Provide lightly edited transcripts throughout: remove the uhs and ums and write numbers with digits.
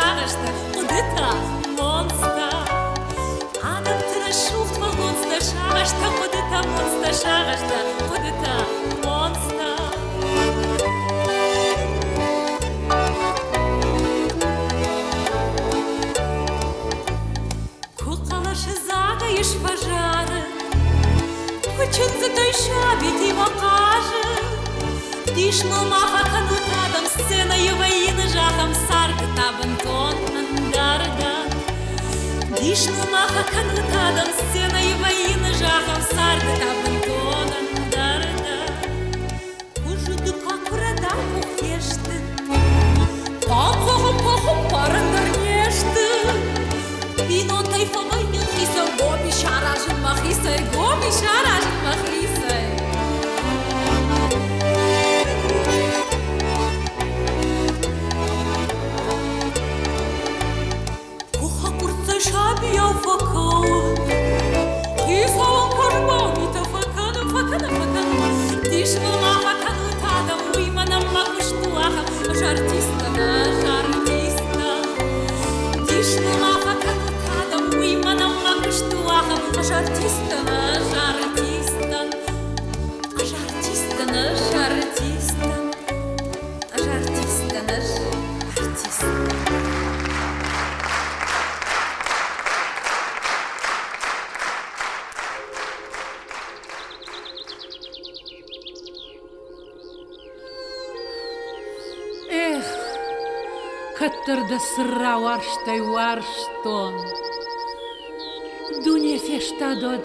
шагашта, кудыта монста. Адам тырышув твал монста шагашта, кудыта монста шагашта, кудыта монста. Кукалашы загаешь пожары, хочется той шабить его кажи. Дишну маха канутадам, сценою воины жахом сарга табан тон андарга. Дишну маха канутадам, сценою воины жахом сарга табан тон андарга. Ужуду как урада ухешты, пахом парандар нешты. Вино тайфовой нюхисай, гоби шаражин махисай, гоби шаражин махисай. Шабия факау, кисалом карбонита факана. Дишну маха канутадам, уйманам макуштуахам, жартистана. Дишну маха канутадам, уйманам макуштуахам, жартистана. Каттырда сырра варштон. Дуне фештадод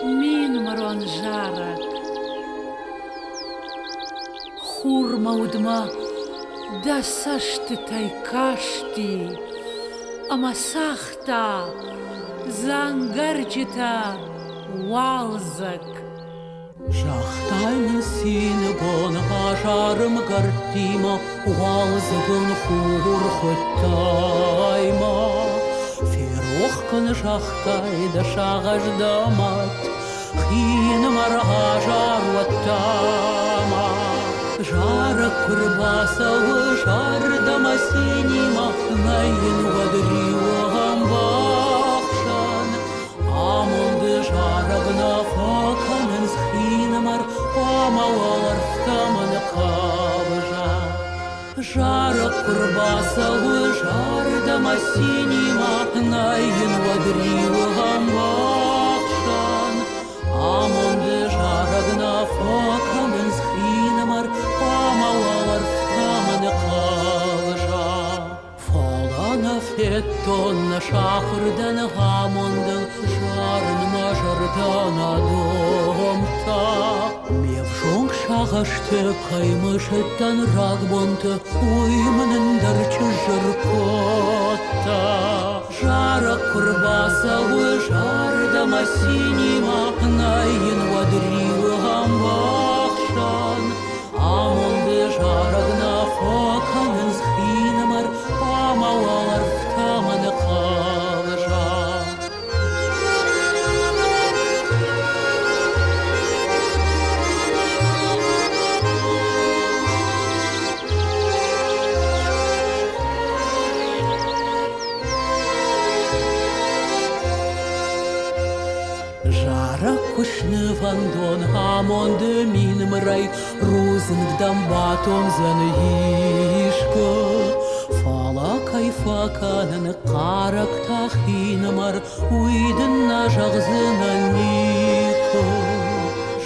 мин мрон жарак. Хурма удма да сашты тайкашти, амасахта зангарчита валзак. Жахтайны сені бон ажарым гартима, уалзығын хурхыттайма. Ферохкын жахтайды шағаждамат, хинымар ажар ваттама. Жарық күрбасауы жардама сенима, найын вадриуғам бақшан. Амонды жарығына факанын схинымар, памауалар втаманы қабыжа. Жарық күрбасауы жардама сенима, найын вадриуғам бақшан. Амонды жарығына факанын схинымар, памауалар втаманы қабыжа. Фалана феттонна шақырдан ғамондың, жарын мажырдан адомта. Мевжон шағашты қаймышыттан рагбонты, уймынындар чыжыр котта. Жарық күрбасауы жардама сенима, найын вадриуғам бақшан. Амонды жарығына факанын схинымар, памауалар втаманы қабыжа. Жарық күшні вандон, амонды минмырай, рузынгдам батон заны ишкі. Фала кайфаканын қарак тахинымар, уйдынна жағзынан никі.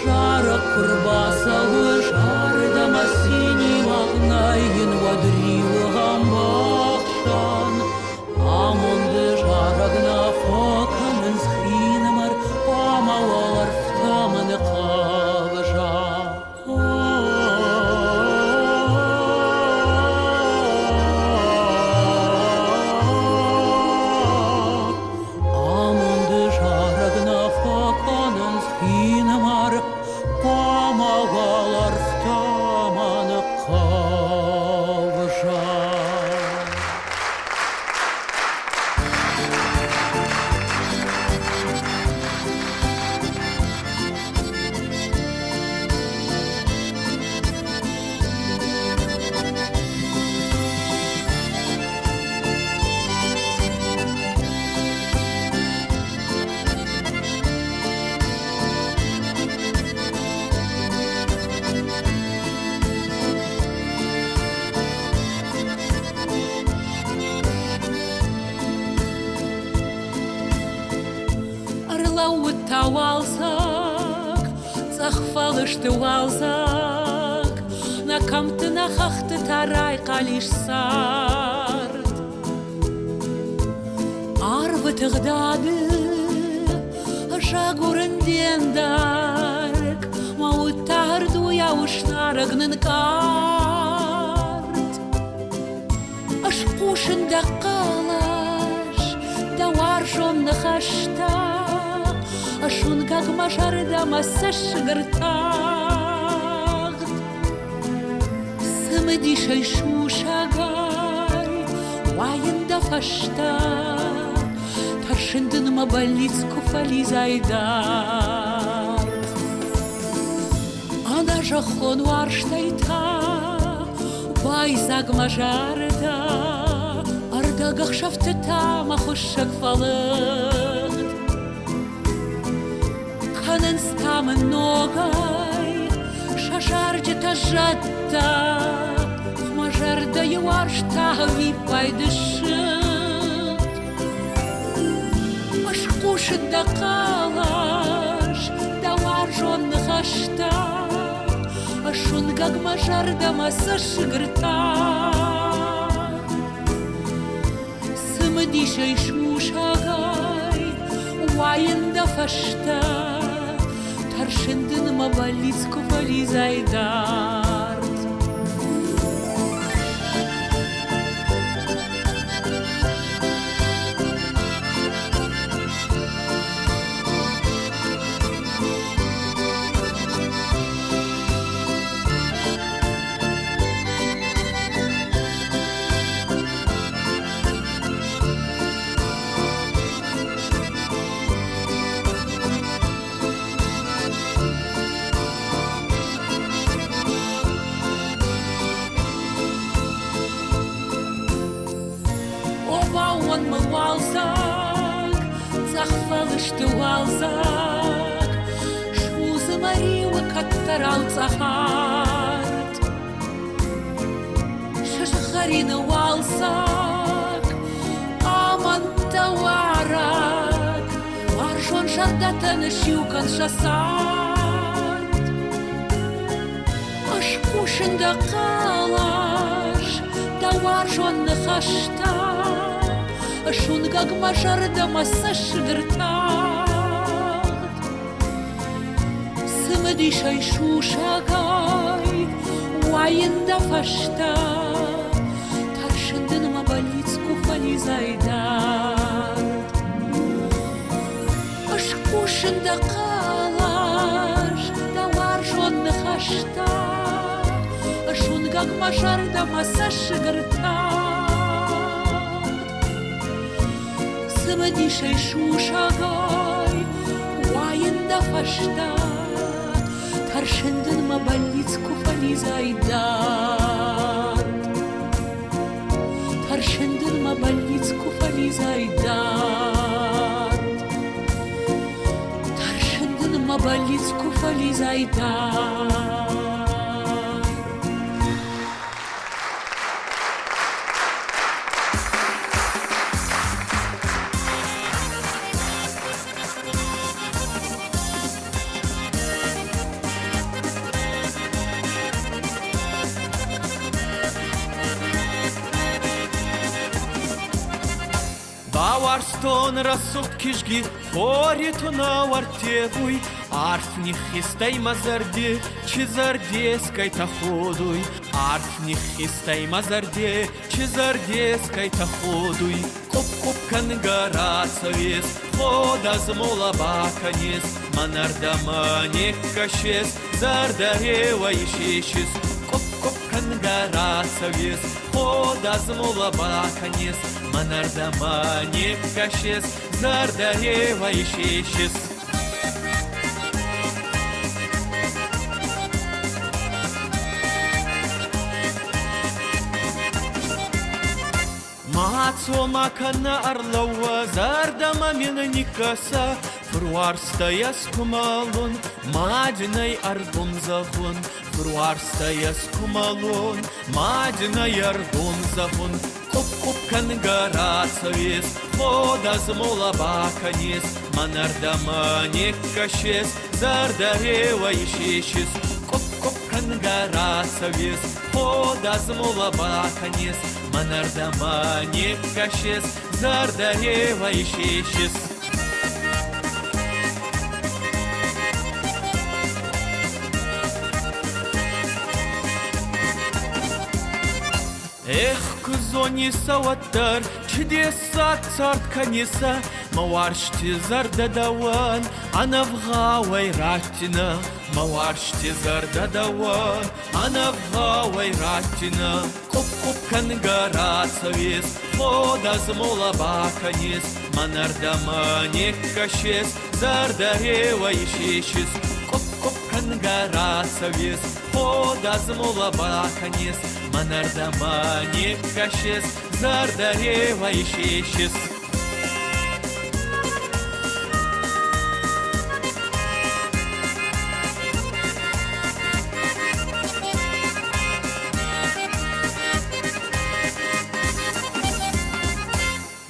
Жарық күрбасауы жардама сенима, найын вадриуғам бақшан. Амонды жарығына факанын схинымар, памауалар втаманы қабыжа. Амонды жарығына факанын схинымар, памауалар втаманы walzak, zachvalishte walzak, na kamte na chachte tarai kalish sart. Arvet gdade, shaguren diendark, ma utardu ja ushnaragnen kart. Ashkushen da kalash, da warshon khashta, ashun gag mashar da masash gertag. Smedi shayshu shagay, wayn da fashta. Tarshindin ma balitsku falizaidat. Ana jachon warshtaita, vaizag majarda, arda gachshafteta ma khushak falad. Kanen stamen nogay, shasharje tajata, majarda yuarshta vipaydesh. Ashkushen da kalash, da warshon khashta, ashun gag mashar da masash gerta. Smedi shayshu shagay, wayn da fashta, tarshindin ma balitsku falizaydart. Bauen me walzak, zachvalishte walzak, shmuze mariwa kattaral zahart. Shashacharina walzak, aman tawarak, warshon shardatan shukan shasart. Ashkushen da kalash, da warshon khashta. Ashun gag mashar da masash gertag. Smedi shayshu shagay, wayn da fashta, tarshindin ma balitsku falizaydat. Ashkushen da kalash, da warshon khashta, ashun gag mashar da masash gertag. Smedi shayshu shagay, wayn da fashta, tarshindin ma balitsku falizaydat. Tarshindin ma balitsku falizaydat. Tarshindin ma balitsku falizaydat. Варстон расук кишги, хориту на вартевуй, арфних истай мазарде, чизардескай таходуй, арфних истай мазарде, чизардескай таходуй. Коп-коп кангара совес, хода змола баканес, манарда не кашес, зардарева ишешес. Коп-коп кангара совес, хода змола баканес, манарда не кашес, зардарева ишешес. Мацо макана орлова, зардама мина никаса, фруарстая скумалон, мадиной аргон захун, фруарстая скумалон, мадиной аргон захун. Коп-коп кангара совес, Ходаз мола баканис, манардама неккашес, зардарева ишишис, коп-коп кангарасавис. Ходаз мола баканис, манардама неккашес, зардарева ишишис. Эх, кузониса ваттар, чудеса царт каниса, маваршти зардадаван, анавгавай ратина, маваршти зардадаван, анавгавай ратина. Коп-коп кангарасавис, ходаз мола баканис, манардама неккашес, зардарева ишишис. Коп-коп кангарасавис, ходаз мола баканис, манардама неккашес, зардарева ишишис.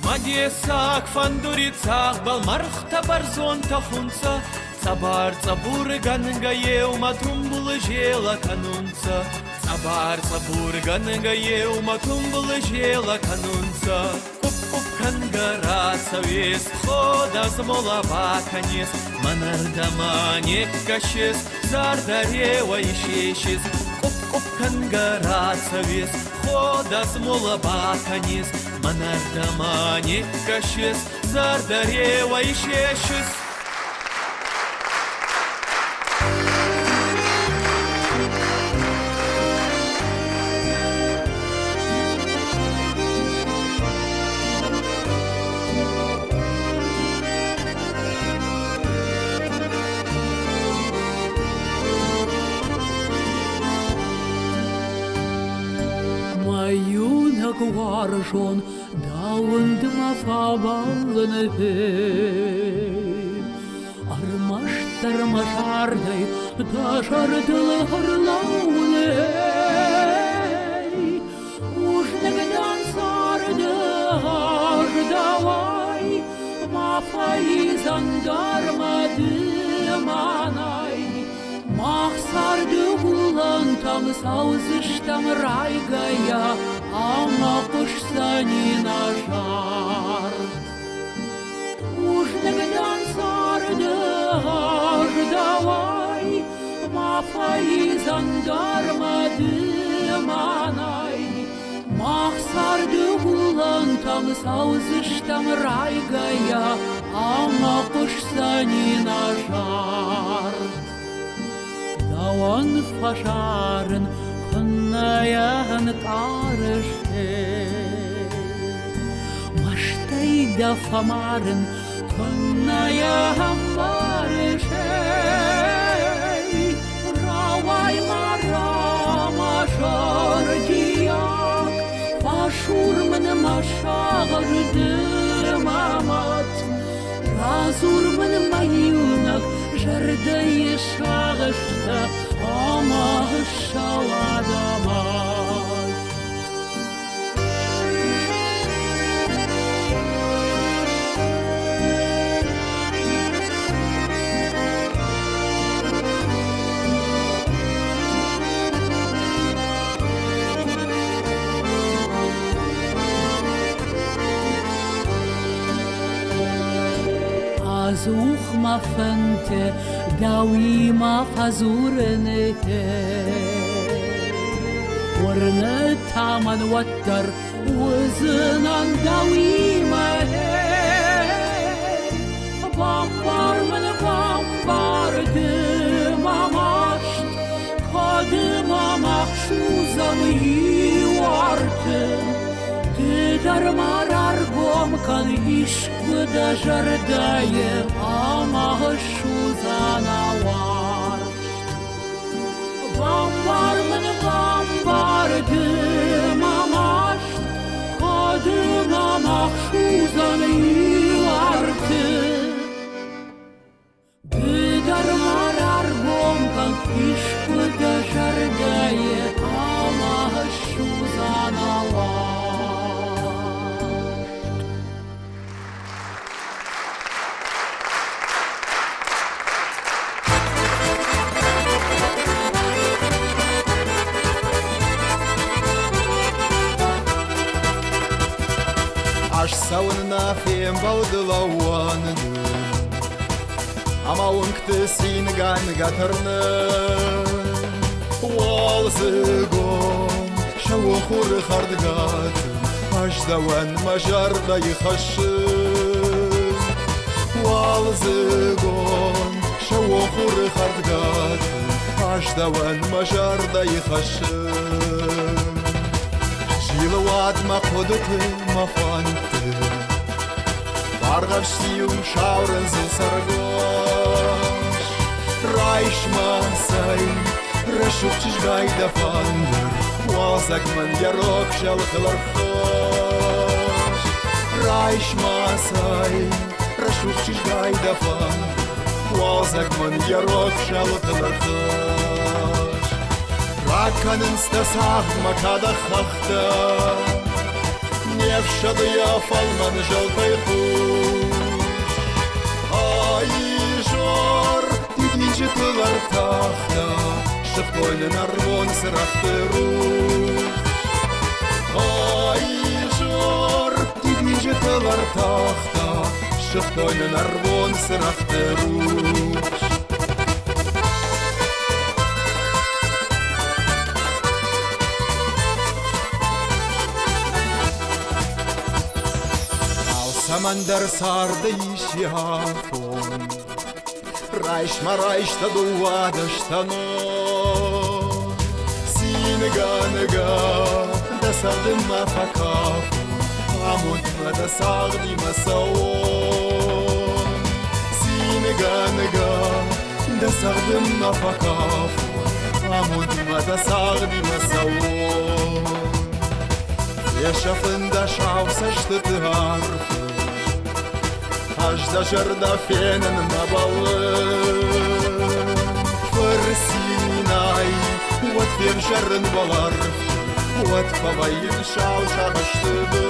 Мадесак фандурицах балмархта барзон тахунца, цабар цабур гангаев матумбул жела канунца. Цабар цабур гангаев матумбул жела канунца. Коп-коп кангарасавис, ходаз мола баканис, манардама неккашес, зардарева ишишис. Коп-коп кангарасавис, ходаз мола баканис, манардама неккашес, зардарева ишишис. Маюнак варжон, даундма фабалны Армаштар машардай, дашардылы хырлауны Ужнагдан сарды аждавай, мафаи зандармады манай Махсарды булан там саузыштам райгая, ама кышсани нажар. Ужнагдан сарды аждавай, мафаи зандармады манай Махсарды булан там саузыштам райгая, ама кышсани нажар. Даван фашарын күннаян қарышы Маштай да фамарын күннаян барышы Равай марама жардияк Фашурмын машағырды мамат Разурмын майынак жарды шағышты Ама шаладамаш Azух мафенте, дауи мафазурне ورنة تامن وتر وزنان داوي مهي بامبار من بامبار دماماشت Kadıma mahşuzam yuvartım Darmarar gomkan işkı da jardaye ama şuzana var Bambar mın bambar dımamaş Kadıma mahşuzan yuvartı Darmarar gomkan işkı da jardaye ama şuzana var sauna fem baldılawan ama unkte sin gan gatarna walzgom shawo khur khardgat ashdawan majarda yikhash walzgom shawo khur khardgat ashdawan majarda yikhash Шилуат ма ходыты ма фанты Баргаш сиум шаурен зил саргош Райш ма сай Рашук чишгай да фандыр Уазак ман ярок шалхылар хош Райш ма сай Рашук чишгай да фандыр Уазак ман ярок шалхылар хош Раканын стасах макада хахта Не вшады я фалман желтой хуш Ай жор Идинче тылар тахта Шыхтойны нарвон сырахты руш Ай жор Идинче тылар тахта Шыхтойны нарвон сырахты руш Самандар сарды ишиафон Райш марайшта дуада штано Синега-нега да сарды мафакафу Амутма да сарды масаон Синега-нега да сарды мафакафу Амутма да сарды масаон Ешафын да шауса штыты арфы Аж зажарда фенен на балы Фырсинай Вот фен жарын баларф Вот павайын шау шағыштыды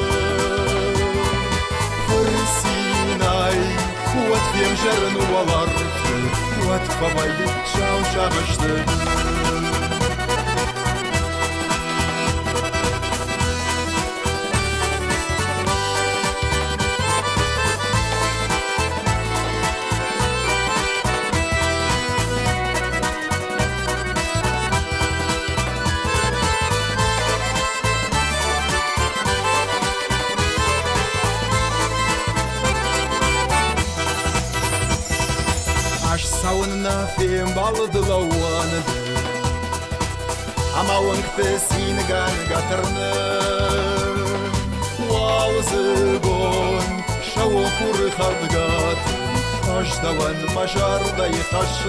Фырсинай Вот фен жарын баларф Вот павайын шау шағыштыды Sauna fem baldılawan Ama unkte singan gatarna Walzgon shawo khur khardgat Ashdawan majarda yikhash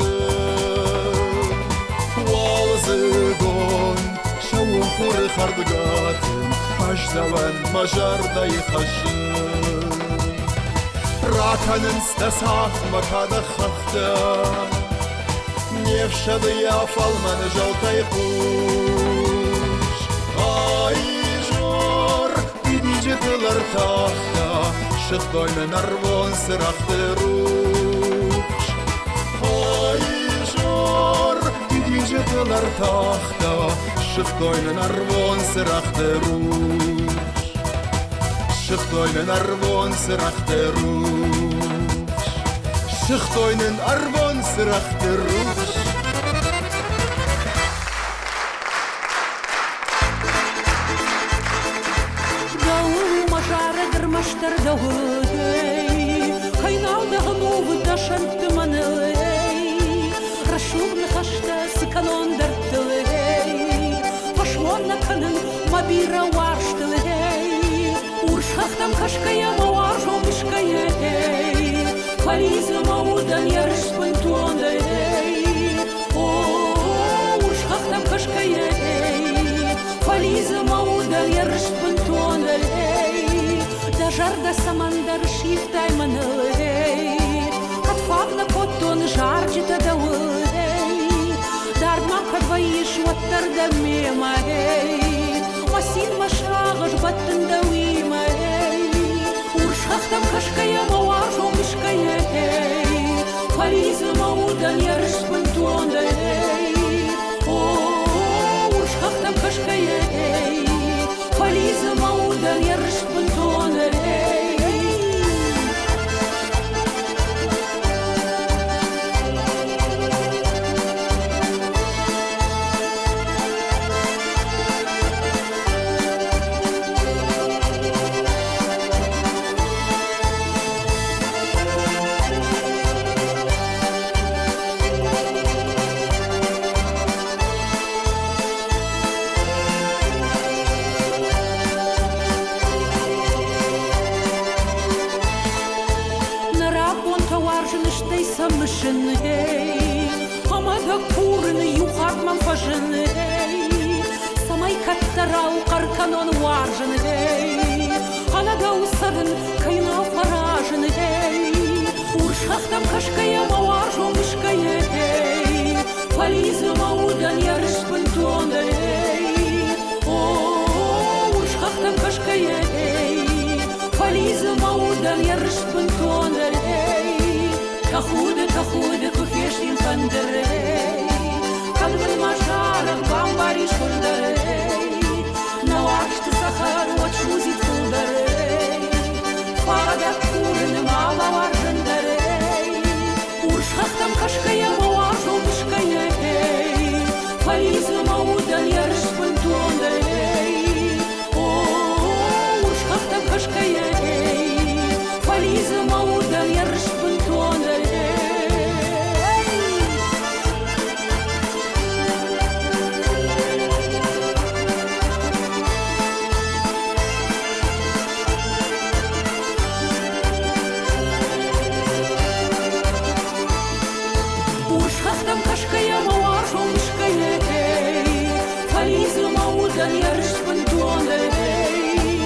Walzgon shawo khur khardgat Ashdawan majarda yikhash Раканын стасах макада хахта Не вшады я фалман желтой хуш Ай жор Идинче тылар тахта Шыхтойны нарвон сырахты руш Ай жор Идинче тылар тахта Шыхтойны нарвон сырахты руш Шыхтойнын арвон сырахты руш Шыхтойнын арвон сырахты руш Дауыл мажары гырмаштар дауыл Кайналды ғынуы да шантты манылы Рашугны қашта сиканон дәрттілі Пашуанна канын мабира варштылы Уршахтам кашкая мауаржом мишкая Фализа маудан ярыш пантуанда Уршахтам кашкая Фализа маудан ярыш пантуанда Дажарда самандар шифтай манылы Катфагна коттон жарджита дауылы Дардма кадваиш ваттарда мема Масин машагаш баттында уйма Уршахтам кашкая мауаржом мишкая Фализа маудан ярыш пантуанда Уршахтам кашкая Фализа маудан ярыш пантуанда Шарау қарканон варжын ей Халагау сарын кайна фаражын ей Уршахтам кашкая маважу мышкая ей Фализы маудан ярышпын тон ей Уршахтам кашкая ей Фализы маудан ярышпын тон ей Тахуды куфештин фандер ей Kalbin maşarım bambariş kurdarey Navaştı sakar uçuzit kıldarey Fada kurnim ala varjındarey Urşaktam kaşkaya mavaş olmuşkaya ey Falizim avudan yarış pıntuandarey Urşaktam kaşkaya ey Falizim avudan yarış pıntuandarey Кашкая маважу мышкая эй Фализы маудан ярышпын туандар эй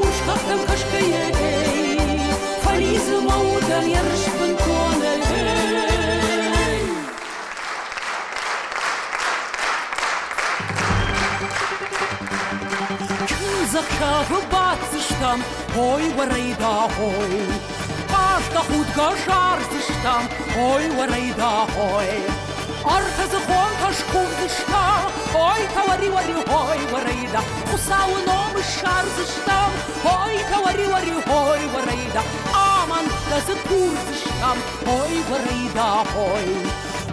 Ушкахтам кашкая эй Фализы маудан ярышпын туандар эй Күн закшавы батсыштам Ой, варайда, ой Ашта худга жарзыштам, ой, варайда, ой. Артазы хонкашкувзыштам, ой, тавари, ой, варайда. Хусауном шарзыштам, ой, тавари, ой, варайда. Аман тазы курзыштам, ой, варайда, ой.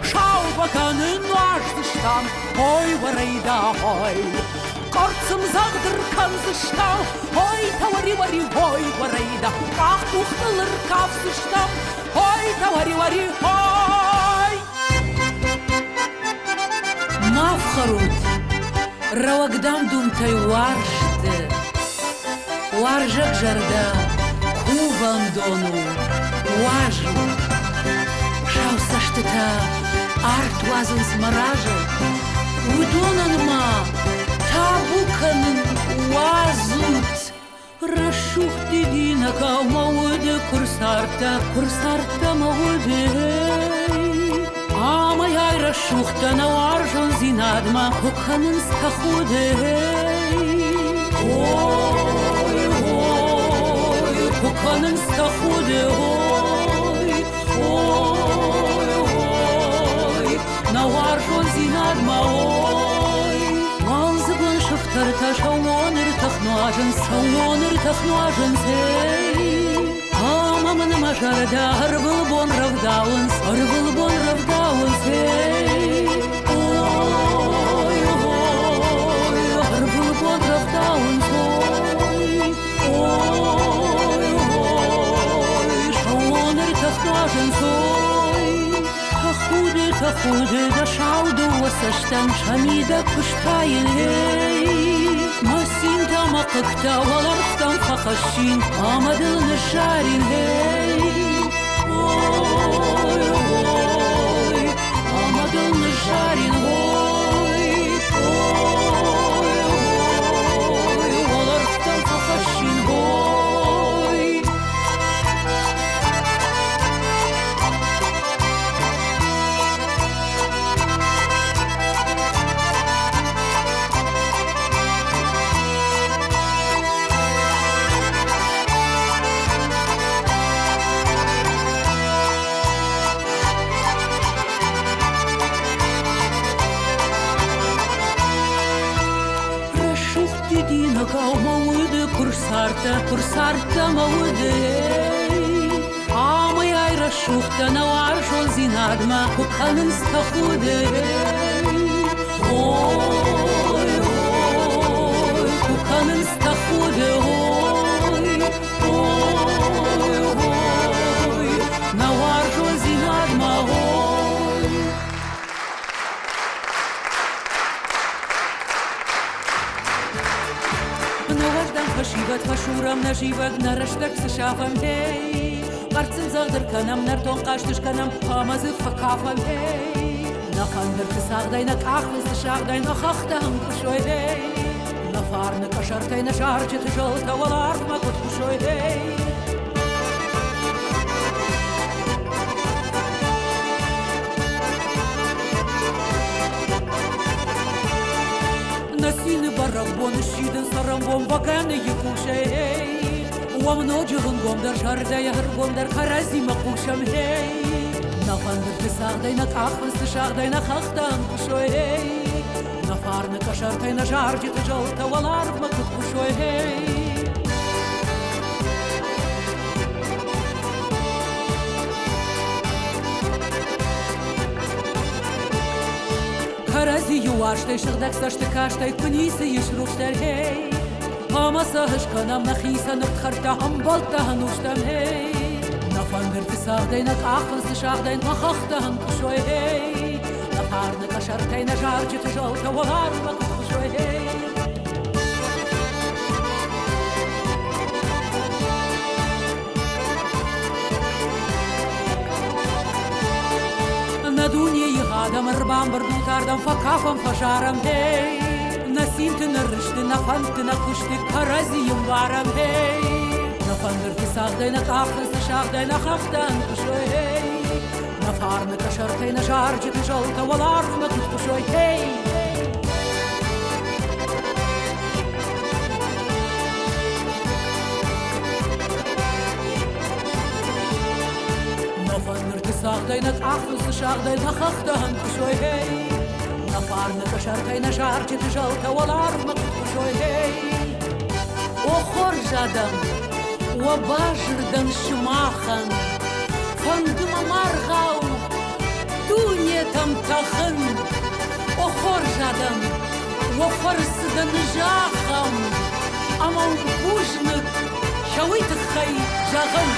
Шаубаганы нажзыштам, ой, варайда, ой. Корцым загдырканзыштам, ой, тавари, ой, варайда. Кахтухтылыр кавзыштам, ой, тавари, ой. Мавхарут, равагдам думтай варшты. Варжак жарда, кувандону, важу. Шаусаштыта, арт вазын смаража. Удонанма, табуканын уазут Рашух дедина кавмауды курсарта мауды Амай рашухта наваржон зинадма Хуканын стахуды Ой, хуканын стахуды Ой, наваржон зинадма Шафтарта шауныр тахнуажын сей Амамын мажарда арвыл бон равдаун сей Ой, арвыл бон равдаун сей Ой, шауныр тахнуажын сей Тахуды да шауду васаштан шамида куштайын Масин тамақықта валарқтан фақашин Амадылны шарин Ой, амадылны шарин Ой, валарқтан фақашин Курсарта мауды Амай айрашухта наваржон зинадма Хуканын стахуды Ой, хуканын стахуды Ой, наваржон зинадма Хашиват хашурам наживак нараштак сашафам хей Гарцын загдыр канам нартон каштыш канам Хамазы факафам хей Nafandr tsagdayna kakhs shagdayna khakhtam kushoydey Nafarna kashartayna sharjt jolta walar ma kut kushoydey Nasine barabon shiden sarambon bagane yukushay Wamnojun gondar sharday har gondar kharazi maqusham hey Nafandr tsagdayna kakhs shagdayna khakhtam kushoydey Nafarna kashartayna sharjt jolta walar ma kut kushoydey Kharazi yuashtay shagdak sashtakashtay kunisi yishrushtar hey Hamasa hashkanam nakhisa nabkharta hambalta hanushtam hey Nafandr tsagdayna kakhs shagdayna khakhtam kushoydey Nafarna kashartayna sharjt jolta walar ma kut kushoydey Na duniyayı adam arbam bardutardan fakafam fasharam hey Nasinti narishti nafanti nakushti karaziyum varam hey Nafandr tsagdayna kakhs shagdayna khakhtam kushoy hey Nafarna kashartayna sharjt jolta walar ma kut kushoy hey Nafandr tsagdayna kakhs shagdayna khakhtam kushoy hey Nafarna kashartayna sharjt jolta walar ma kut kushoy hey O khorjadam wa bajrdan shmachan Fanduma margau dunyetam takhan O khorjadam wa farsdan jakham Ama bujnik shawit khay jagan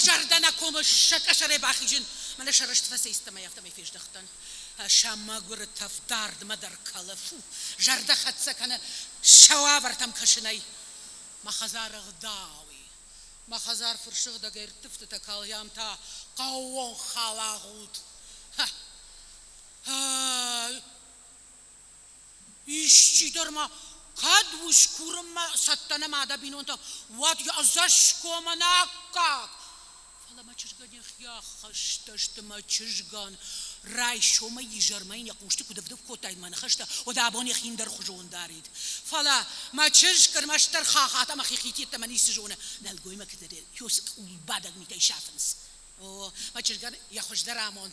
جردنا كومشك أشري باخيجن من شرشت فسيست ما يفتم فيش دختن شما قرر تفدار مدر كلفو جرد خدسك أنا شوابرتم كشني ما خزار غداوي ما خزار فرشغ دا غير تفتت كاليام تا قوون خلاغوت إيشي درما كاد وشكورما ستنا مادا بينون تا واد يأزشكو مناكاك فلا ما تشجان يخيا خشتشت ما تشجان راي شو ما يجرمين يقوشتك ودفدف كوتاين ما نخشتا ودابون يخين در خجون داريد فلا ما تشجكر ما اشتر خاخاتا ما خيخيتي تماني سجونة نالقوي ما كتر يوسك وبادك ميتاي شافنس ما تشجان يخش درامون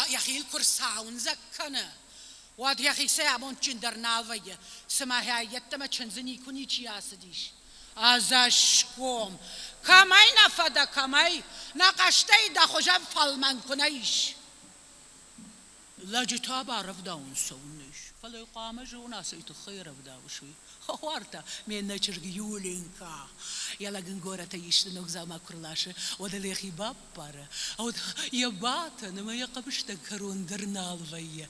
يخيل كرساون زكنا واد يخي سامون چندر نالوية سماها يتما چنزني كوني چياسديش ازشكوم كماي نفدا كماي نقشتي دا خجم فالمن كنايش لاجتا بعرف داون سونش فلا يقام جونا سيت خير بداوشوي خوارتا من نچرگ يولينكا يلا گنگورا تيش نوغزا ما كرلاشه ودلي خيباب بار او يبات نما يقبش تكرون درنالوي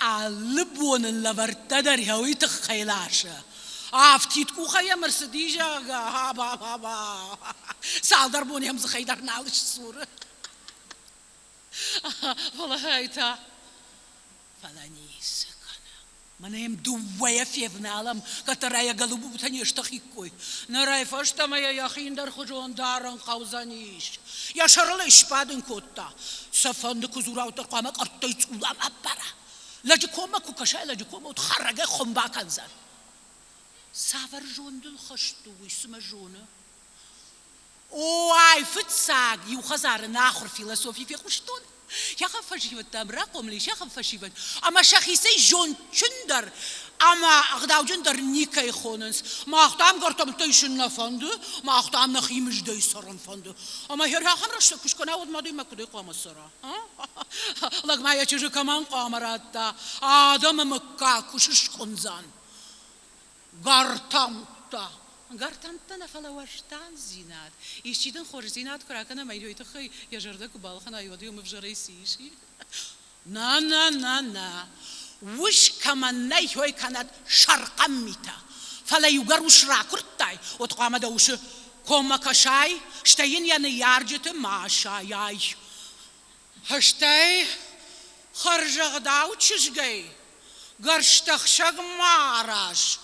علبون لورتا در هوي تخيلاشه افتيت كو خيا مرسديجا هابا سال دربوني هم زخيدر نالش صوره والله هايتا فلانيس Мене їм дує фєвналам, катерая голубу бутані штахікой. Не райфашта моя яхіндер ходжон даран қаузаніш. Я шарлиш падын котта. Сафанды кузураутар қамак артайц улам аппара. Лажы кома кукашай, лажы кома утхаррага хомба канзар. Савар жондыл хашту, исма жона. Ой, фыцаг, юхазары нахур философии фекуштон. يا خم فشيفت تمرقم ليش يا خم فشيفت أما شخصي جون شندر أما أخداو جندر نيكا يخوننس ما أختام قرطم تيشن نفندو ما أختام نخيمش داي سرن فندو أما هيرها خم رشتا كش كنا ود ما دي ما كده قام السرا لك ما يجي كمان قامراتا آدم مكا كشش خنزان قرطم تا قرطم تنا فلا وشتان زينات يشيدن خور زينات كراكنا ما يدوي تخي يجردك بالخنا يوديهم بفجري سيشي نا وش كمان نيهوي كانت شرقا ميتا فلا يقروش راكرتاي وتقام دوش كوما كشاي شتين يعني يارجت ما شاياي هشتاي خرج غداو تشجعي قرشتخشق ماراش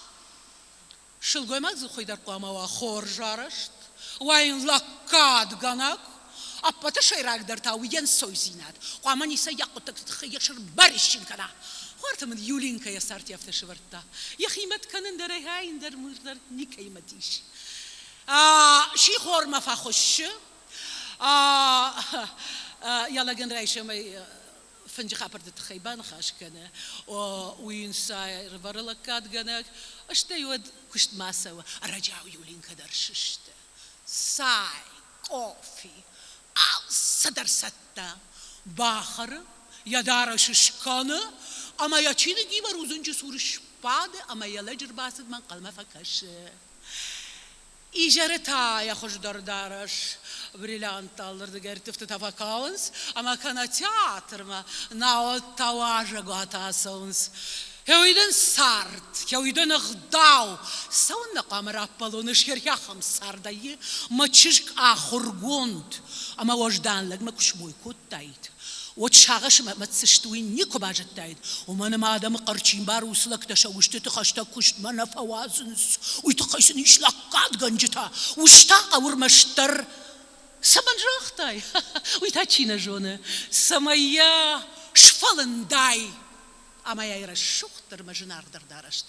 شلقوي ما زخوي در قامة وخور جارشت وين لقاد غناك أبتا شيراك در تاوين سويزينات قامة نيسا يقوتك تتخيشر برشين كنا خوارت من يولين كي يسارت يفتش ورتا يخيمت كنن در هاين در مردر نكيمتيش شي خور ما فاخش يلا جن رايشة ما فنجي خبر تخيبان خاش كنا وينسى ربرلكات جناك أشتى ود كشت ما سوا الرجاء يولين كدر ششت ساي كوفي صدر ستا باخر يدار ششكانة أما يشيل جيب روزن جسورش بعد أما يلجر باسد من قلمه فكش إجارتها يا خوش دارش بريلانت الله دقير تفتح فاكاونس أما كان تياتر ما ناو تواجه قاتا سونس هويدن سارت هويدن غداو سون نقام رابلون شير يا خم سارداي ما تشك آخر جوند أما وجدان لك ما كش موي كوتايت وتشاغش ما تسشتوين نيكو باجت تايد ومن ما دام قرشين باروسلك تشوشت تخشت كشت ما نفوازنس ويتقيسن يشلقات جنجتا وشتاق ورمشتر سمن جختاي ويتاچينا جونه سمايا شفلن داي أما يا يرشختر مجنار دردارشت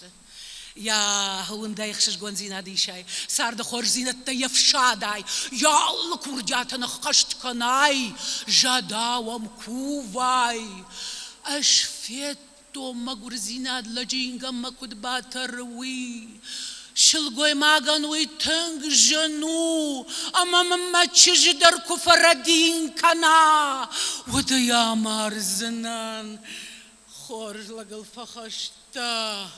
يا هون دايخش جونزينا دي شاي صار دخور زينة تيفشاداي يا الله كورجاتنا خشت كناي جدا ومكوفاي أشفيتو مغرزينا لجينغا ما كد باتروي شلقوي ماغان ويتنج جنو أما مما تشجدر كفردين كنا وديا مارزنان خورج لقل فخشتا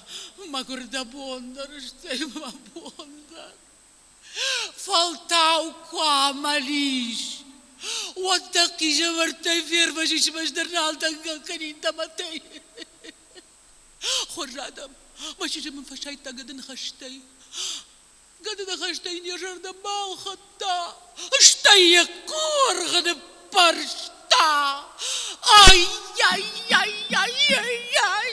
ما كردا بوندر اشتاي ما بوندر faltau coama liși. O tăchijă mărtăi fiervă și mă șternaltă încă cănintă mătăi. Horadam, mă și ce mă fășai ta gădân hăștăi. Gădân hăștăi în ieșăr de balhăta. Ștai e corgă de părșta. Ai, ai, ai, ai, ai, ai.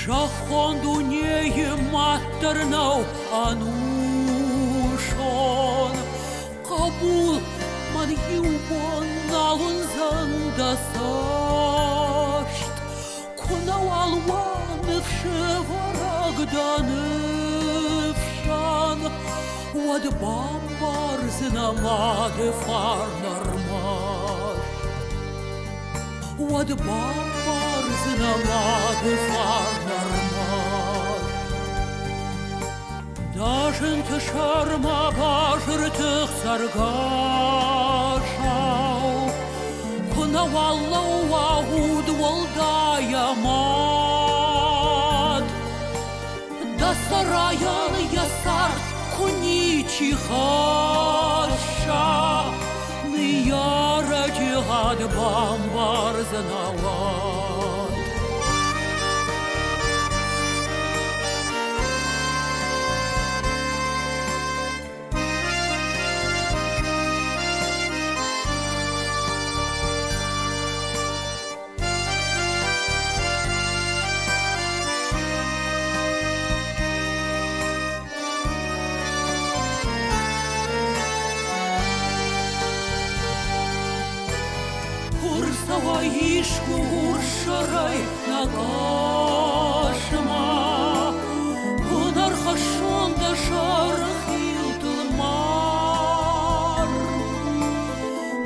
Жахондунеє матернав анушон, Кабул ман юбон налун зандасашт, Кунав алван вшеварагданышт, Wat bambars na made farnar mar. Wat bambars na made farnar mar. Dagen te sharma bashir te sargashau. Kuna wallo wahud waldaya mad. Da sarayan yasar Kunichi Hasha Niyara Jihad Bambar Zanawad Ишку уршарай нагашма Кунар хашон да шархил тулмар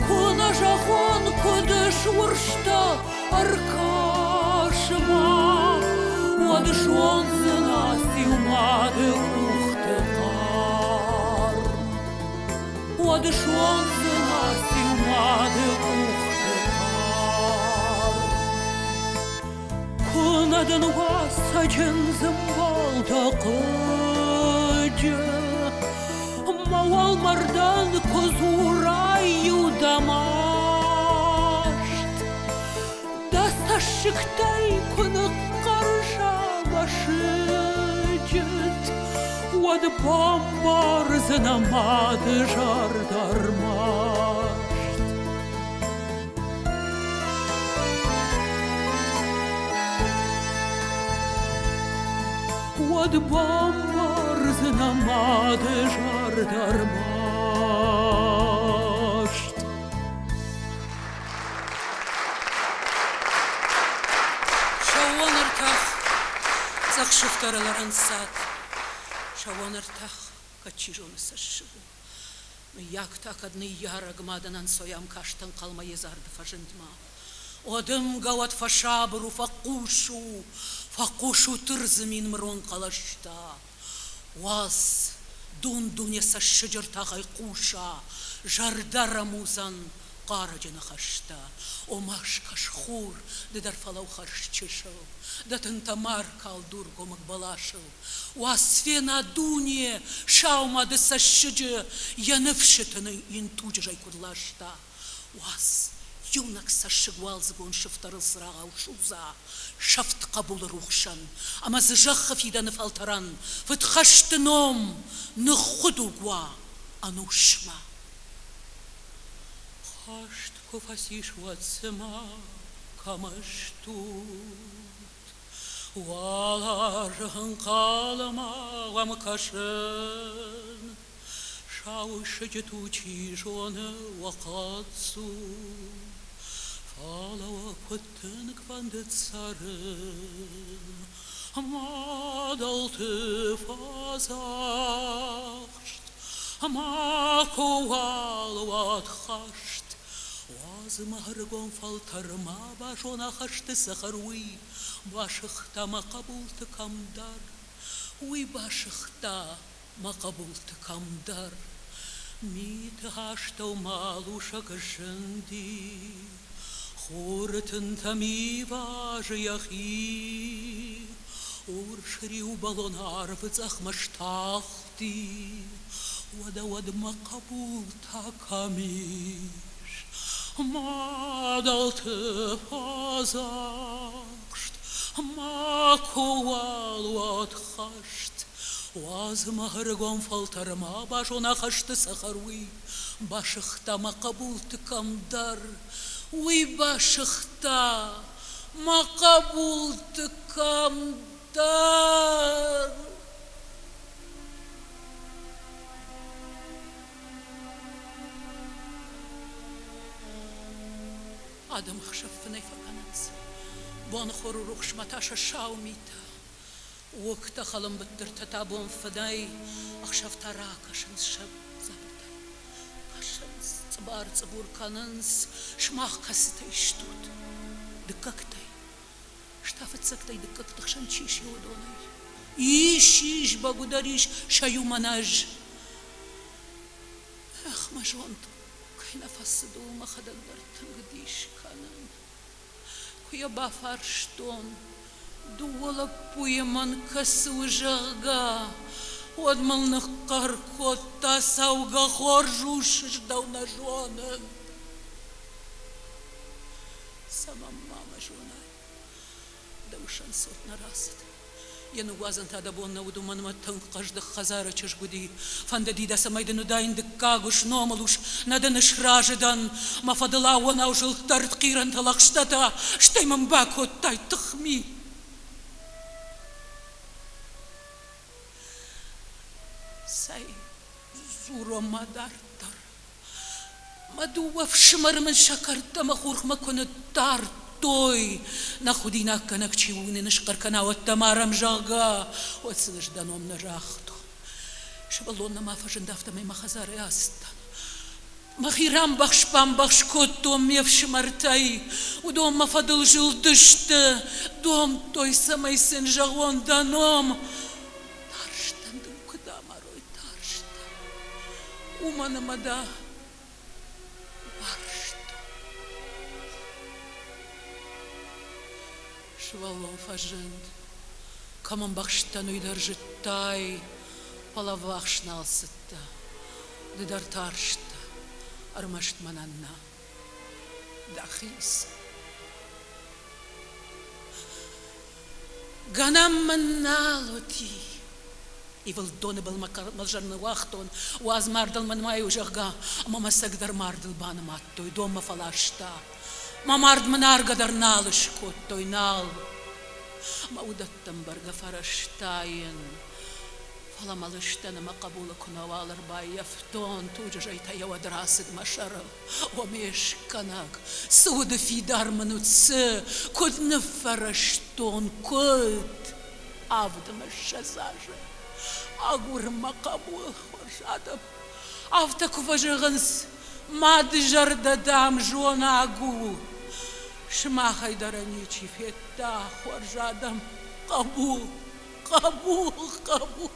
Куна жахон кудыш уршта аркашма Вады шон зынаси умады ухтыкар Вады шон зынаси умады ухтыкар Kunadan vasacın zımbalda kıcı Maval mardan kuzurayu damasht Da saşıktay kunu karşa başıcıt Vad bambar zanamadı jardarmasht Vad bambar zanamadı jardarmasht Шауаныртах захшыфтараларын сад Шауаныртах качижоны сашшыбу Яктак адны ярагмаданан соям каштан қалма езарды фажындма Одым гават фашабыру фақушу тырзымин мрон қалашта. Уаз дун дуне сашшыжыр тағай қуша, жардара музан қаражыны қашта. Омаш кашхур дедар фалау харшчышыл, датын тамар калдур гомык балашыл. Уаз свена дуне шаумады сашшыжы, янывшытыны интуджы жай курлашта. Уаз юнак сашшыгвалзыгон шыфтарыл сыраға ушуза, шафт қабулы рухшан, амазы жақы фиданы фалтаран, фытхаштыном нұхудугва анушма. Хашт кофасиш ватсыма камаштут, валаржын қалыма вамкашын, шаушы жетучи жоны вақатсу, Фалава көттін кванды царын, мадалты фазашт, макуалуат хашт, Уазымаргон фалтарма башона хашты сахаруи, башықта мақабулты камдар, уй башықта мақабулты камдар, мит хаштау малуша кышынди, Хуртын тамива жияхи, уршриу балонар вцах маштахти, вад макабул такамиш, мадалты фазашт, макуал отхашт, Уазмаргон фалтарма башона хашты сахаруи, башықта макабул такамдар, Уй башықта мақабулты камдар. Адам хшафнай факананс, бон хору рухшматаша шаумита, وقت خلم بتر تتابون فداي أخشف تراك عشان شب زبطي عشان صبار صبور كاننس شماخ كستي شتوت دككتي شتافت سكتي دككت عشان تشيش يودوني إيش بقدريش شيو مناج أخ ما جونت كي نفسدو ما خدن درتنقديش كانن كي بافارشتون دولا بويمن كسو جغا ودمل نقر كوتا سوغا خورجوش جدونا جونن سمام ماما جوناي دوشان صوتنا راست ينوازن تادبوننا ودومن ما تنقش دخ خزارة چشگودي فند ديدا سمايدنو داين دكاغوش نوملوش ندنش راجدان ما فضلا وناوجل ترد قيران تلاقشتتا شتي من باكو تاي تخمي ساي زورو ما دارتر ما دوف شمر من شكرت مخورخ ما كنت دار توي ناخدينا كنك تشيوني نشقر كنا والتمارم جاغا وتسنش دانوم نراختو شبالونا ما فجن دافتا مي مخزاري استان ما خيرام بخش بام بخش كوتوم يفش مرتاي ودوم ما فضل جل دشت دوم توي سماي سن جاغون دانوم تارشتن دم كدا ماروي تارشتن ومانا مدا شوالون фажент, камон бахштану и держитай, палавахшналсыта, дедартаршта, армашт мананна, дахис. Ганам манналоти, и валдоне был малжарный вахтон, уаз мардал манмай ужага, а мама сагдар мардал банаматто, и дома фалашта. Мамард منارقة درنال شكوت توينال ما ودتم برقة فرشتاين فلا مالشتنا ما قبول كنوال رباي يفتون توجا جيتا يا ودراسد مشرل وميش كناك سود في دار منوتس كد نفرشتون كد عبد مش زاجة أقول ما قبول خرجادم عفتك وفجغنس ما دجرد دام جونا أقول شما خيدرني فيتا خرجادم قبول قبول قبول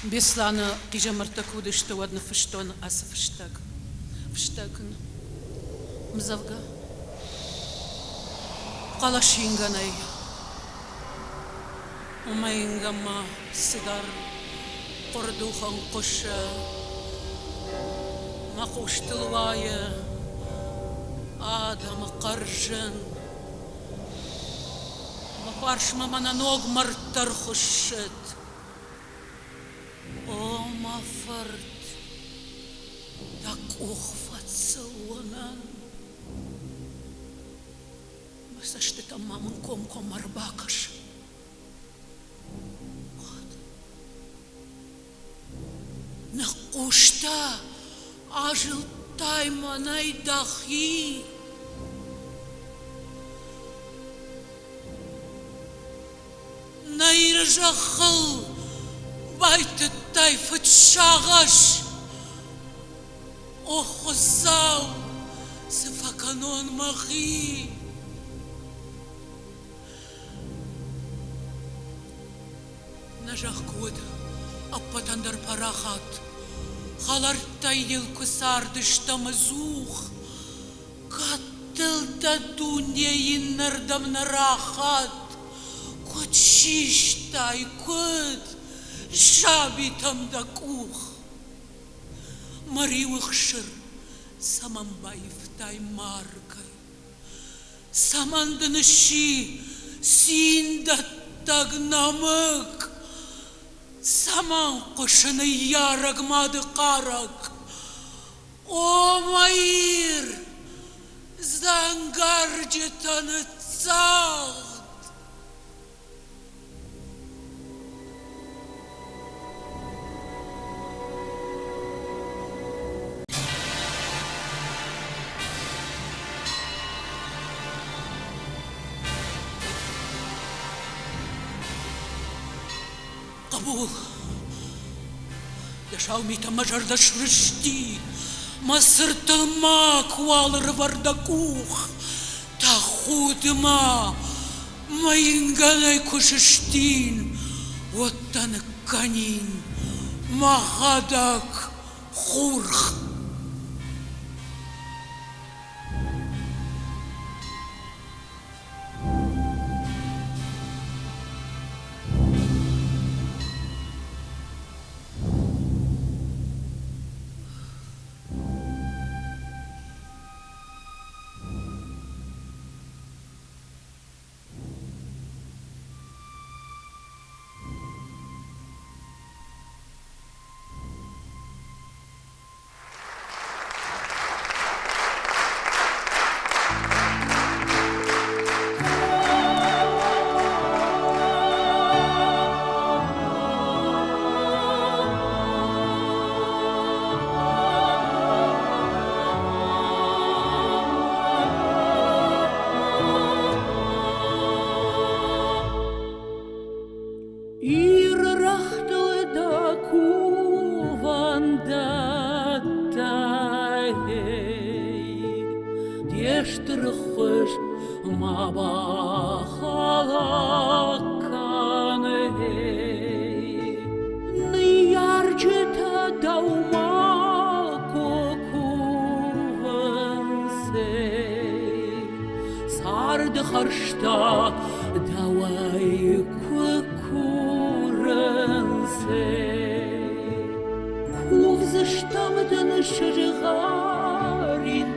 بيسلانا قيجا مرتكو دشتو ودنا فشتون أسف فشتاقن مزفقا قالا شينغاناي وما ينغما سيدار قردوخا نقشا ما قوش تلوايا آدم قرجن ما فارش ما منا نوغ مرتر خشت О, мафарт, так ухватся онан. Баса что там мамон ком арбакаш. Вот. На кушта ажил тайма найдахи. Найржахал. بيت الطيف تشاغش أخزاو سفكانون مخي نجاح كود أبتندر براخات خالر تايل كسار دشتم زوخ قتل تدنيا ينردم نراخات كود شيش تاي كود شابي تم دكوخ مري وخشر سمن بايف تاي ماركي سمن دنشي سين دتاق نمك سمن قشن يارك ما دقارك او ماير زنگار جتن تساغ قبول يشاومي مجر دشرشتي ما صرت الماك والر بردكوخ تاخود ما ينقلي كششتين وتنكنين ما غدك خورخ Ештрхыш мабахалакан Ниярчета даума кокувансе Сарды харшта давай кукурансе Кувзыштамдан шыргарин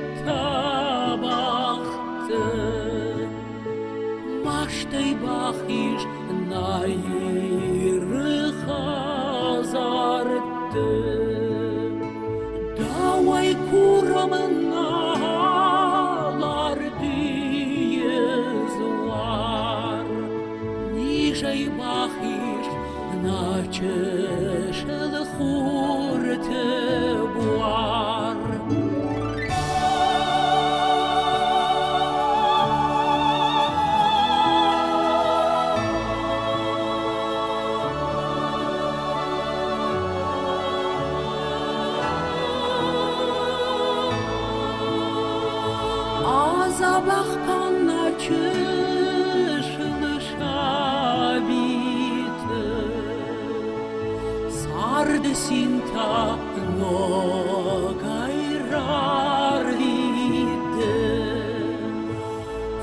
Маштай бахиш наиры хазарты Давай курамыналар дiyezvar Нижай бахиш начешел хурты буар Zabahkan açışlı şabiti Sardı sinta no gayrar vidi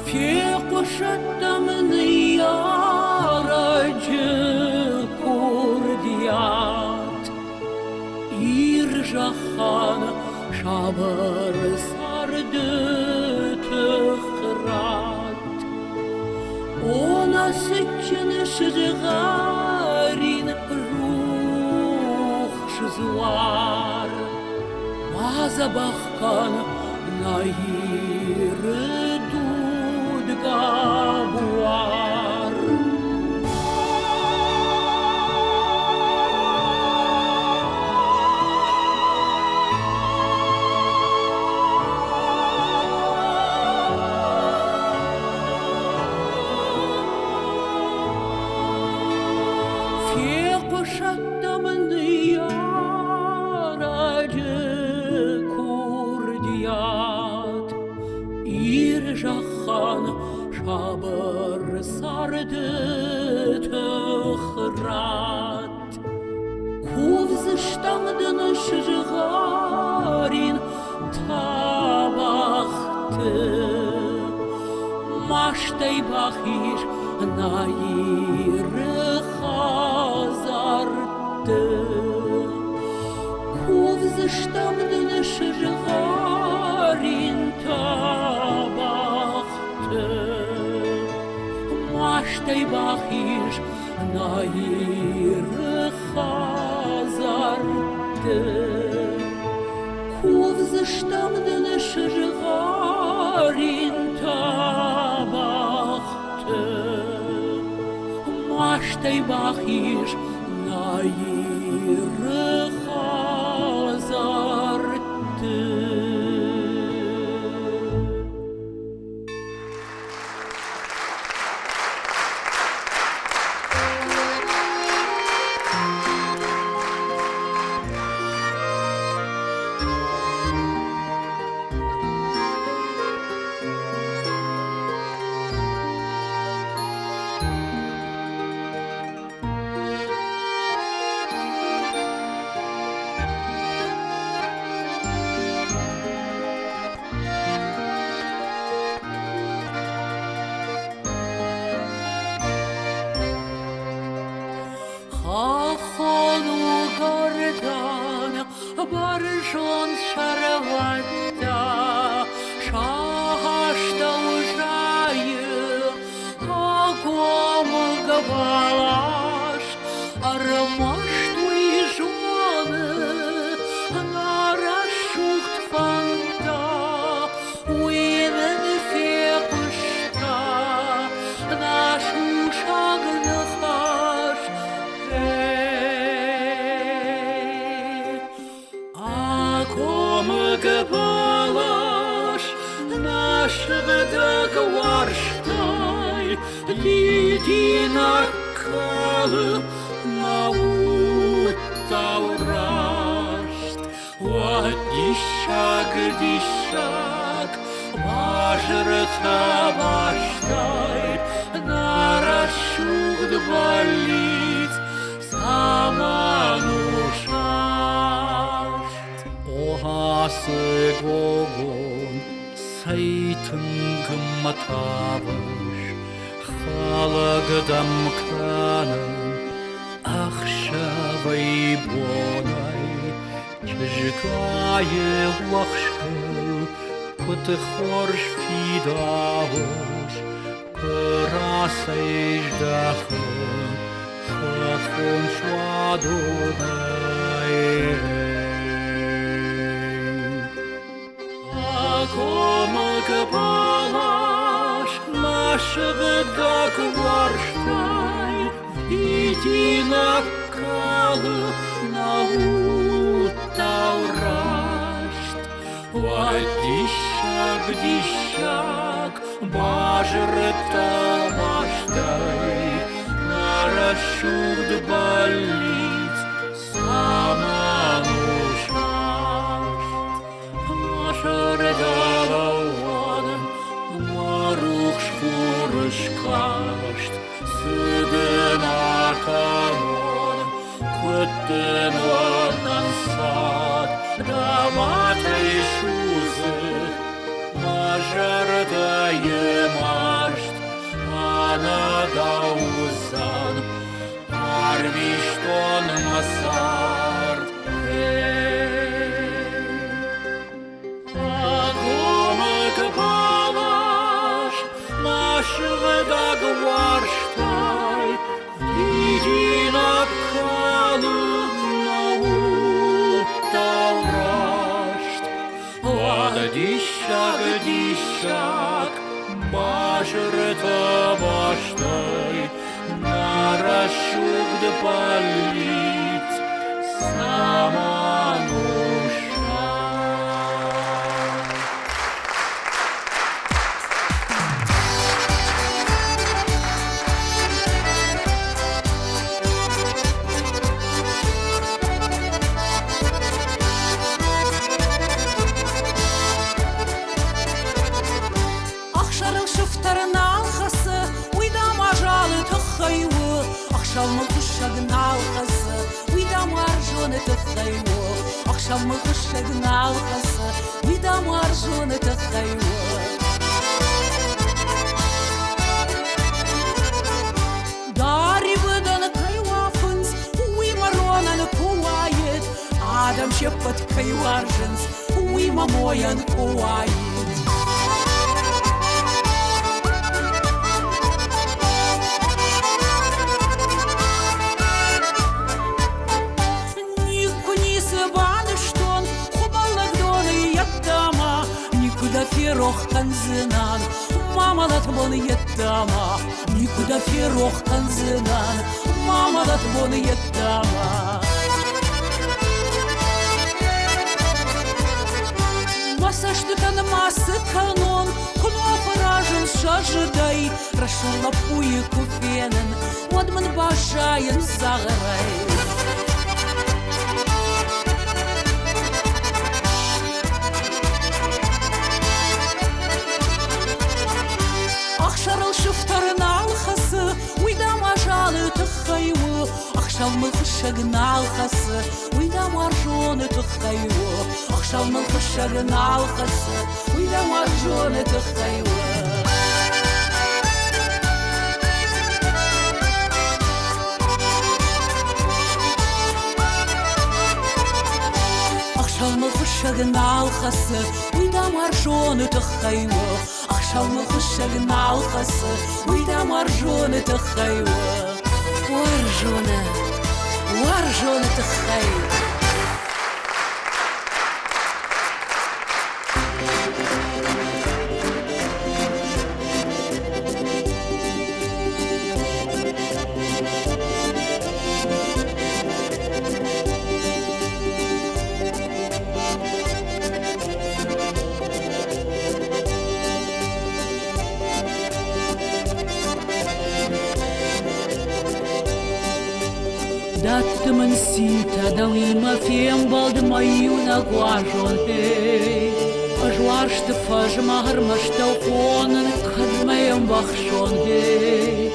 Fiyekuşattamını yaracı kurdiyat İrjahan şabar sardı Тыхрат, она сычны шыжгарин рух шызуар, Базабахкан наиры дудга буар. Şattamını yaracı kurdiyat İrjahan şabır sardı tıhrat Kuvzıştamdın şırgarın tabahtı Maştay bahir nairı Kuvzıştamdın şırgarın tabahtı Maştay bahir nairı hazardı Kuvzıştamdın şırgarın tabahtı Maştay bahir nairı hazardı балаш, армаш туи жоны, нарашухт фанта, уйнен фекушта, нашу шагнахаш, балаш, наш гдак варштай, лидина калы, наутаурашт, вадишак, дишак, бажрта баштай, нарашухт болит, саманушаш. Оғасы гоғын сайтын гыматабыш, халығыдам қанын ақшавай бонай, чыжықайы уақшыл күті хорш фидавыш, қырасай ждахын хахын шуадудай. Комок балаш, наш гдак варштай, идина калы, наутаурашт, вадишак, дишак, бажрта баштай, нарашухт болит, саманушаш. Шардалауан, марух шхурышкашт, сыдын акамон, күттін оннан сад, даматай шузы, мажарда емашт, ана даузан, арвиштон масарт. Гдак варштай, идина калы, наутаурашт, вадишак, дишак, бажрта баштай, нарашухт болит, саманушаш. Akşamı kuşagın halkası, uydam arjone tıxayvo. Akşamı kuşagın halkası, uydam arjone tıxayvo. Daribıdan kayvafınız, uymaronan kuvayet. Adam şepat kayvarjınız, uymamoyan kuvayet. Ферох канзынан, мамалат бон еттама. Никуда ферох канзынан, мамалат бон еттама. Маса штыкан масы канон, кнов ражен шажидай. Рашула пуи куфенен, одман башаен заграй. Акшарал шуфтарын алхасы, уйдам ажалы тұққайуы. Ақшалмы құшағын алхасы, уйдам аржоны тұққайуы. Ақшалмы құшағын алхасы, уйдам аржоны тұққайуы. Ақшалмы құшағын алхасы, уйдам аржоны тұққайуы. Ақшалмы құшағын алқасы, уйдам аржоны тұққайуы. جونة الخير دات من سيتا دوي ما فيم بالد ما يونا قواجون هي أجواش تفاج مهر مشتوقون كد ما ينبخشون هي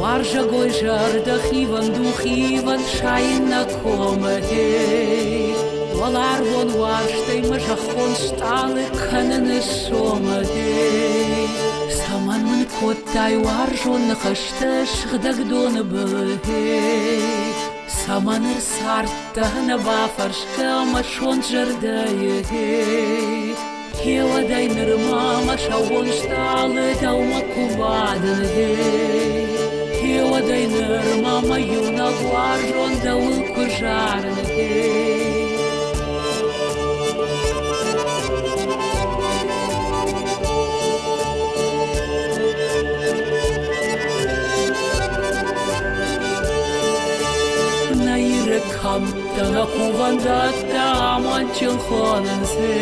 وارجا قويجار دخيفن دوخيفن شاين نكوم هي والعربون وارشتي مجخون شتالي كنن الشوم هي سامان من كوتاي وارجون نخشتش غدق دون بهي سامانر سارته نبافرشكا مشون جردايه هي وداي نرما مشون شتال دوما كوبادن هي وداي نرما ميونا غوارجون دول كجارن Kam dana kuvandata amançın xonanse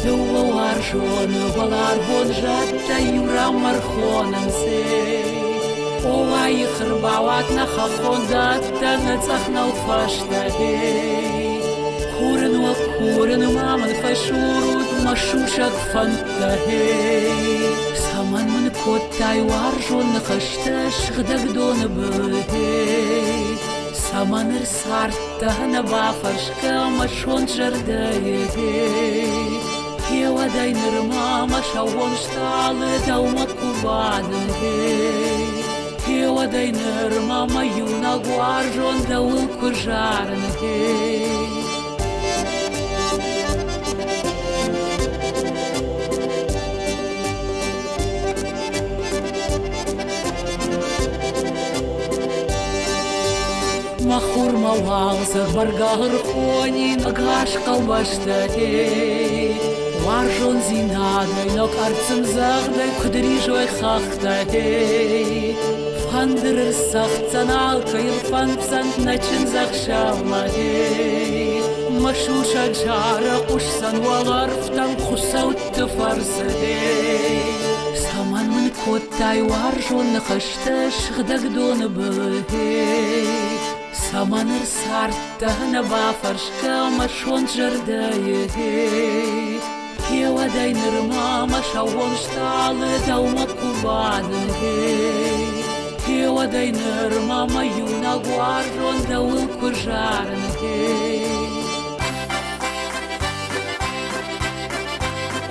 Duva varjonu valar bonjata yuram marxonanse Ova yıxırbavat na xaxondata natsahna ufashta Kurin maman fashurut mashushak fanta Saman min kotay varjon nakhashtash gdagdon bhe سامانر سارته نبافرشكا مشون جردايه هي وداي نرما مشون شتال دوما كوبادن هي وداي نرما ميونا غوارجون دول كجارن مخور موالزر برقار خوني نقاش قلبشتاهي وارجون زينادي نوك أرتم زغدي كدري جوي خاختاهي فاندر السختن عالكير فانتسن نچن زغ شامهي مشوشة جارة قشسن والغرفتن خسو التفرسهي سامان من كوتاي وارجون نخشتش غدق دون بهي سامانر سارته نبافرشكا مشون جردايه هي وداي نرما مشون شتال دوما كوبادن هي وداي نرما ميونا غوارجون دول كجارن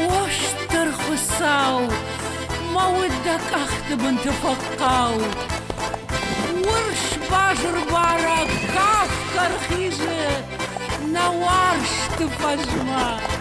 واشتر خساو ما ودك اخت بنت فقاو ورش باجر بارا كاف كرخيجة نوارش تفجمة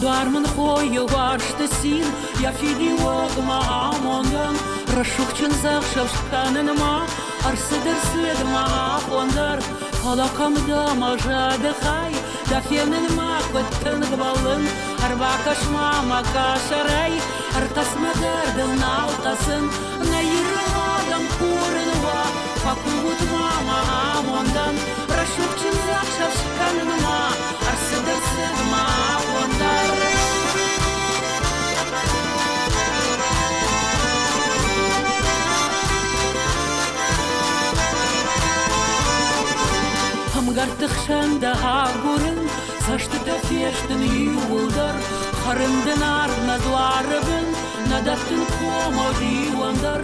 Doar من خوی وارشت سین یا فیدی وق ما آموندن رشوق چن زخ شفشکانن ما ارس درسد ما آخوندر حالا کم دا مجاد خای دفینن ما کتن قبلن ارباکش ما کاشرای ارقسم دردن نالقسن نیر آدم کورن و فکوت ما آموندن رشوق چن زخ شفشکانن ما ارس درسد ما آخوندر Gartıxşan daha gurun saçtı da fiyashtin yuvuldur Xarımdın arna duarıbın Nadattın komori vandar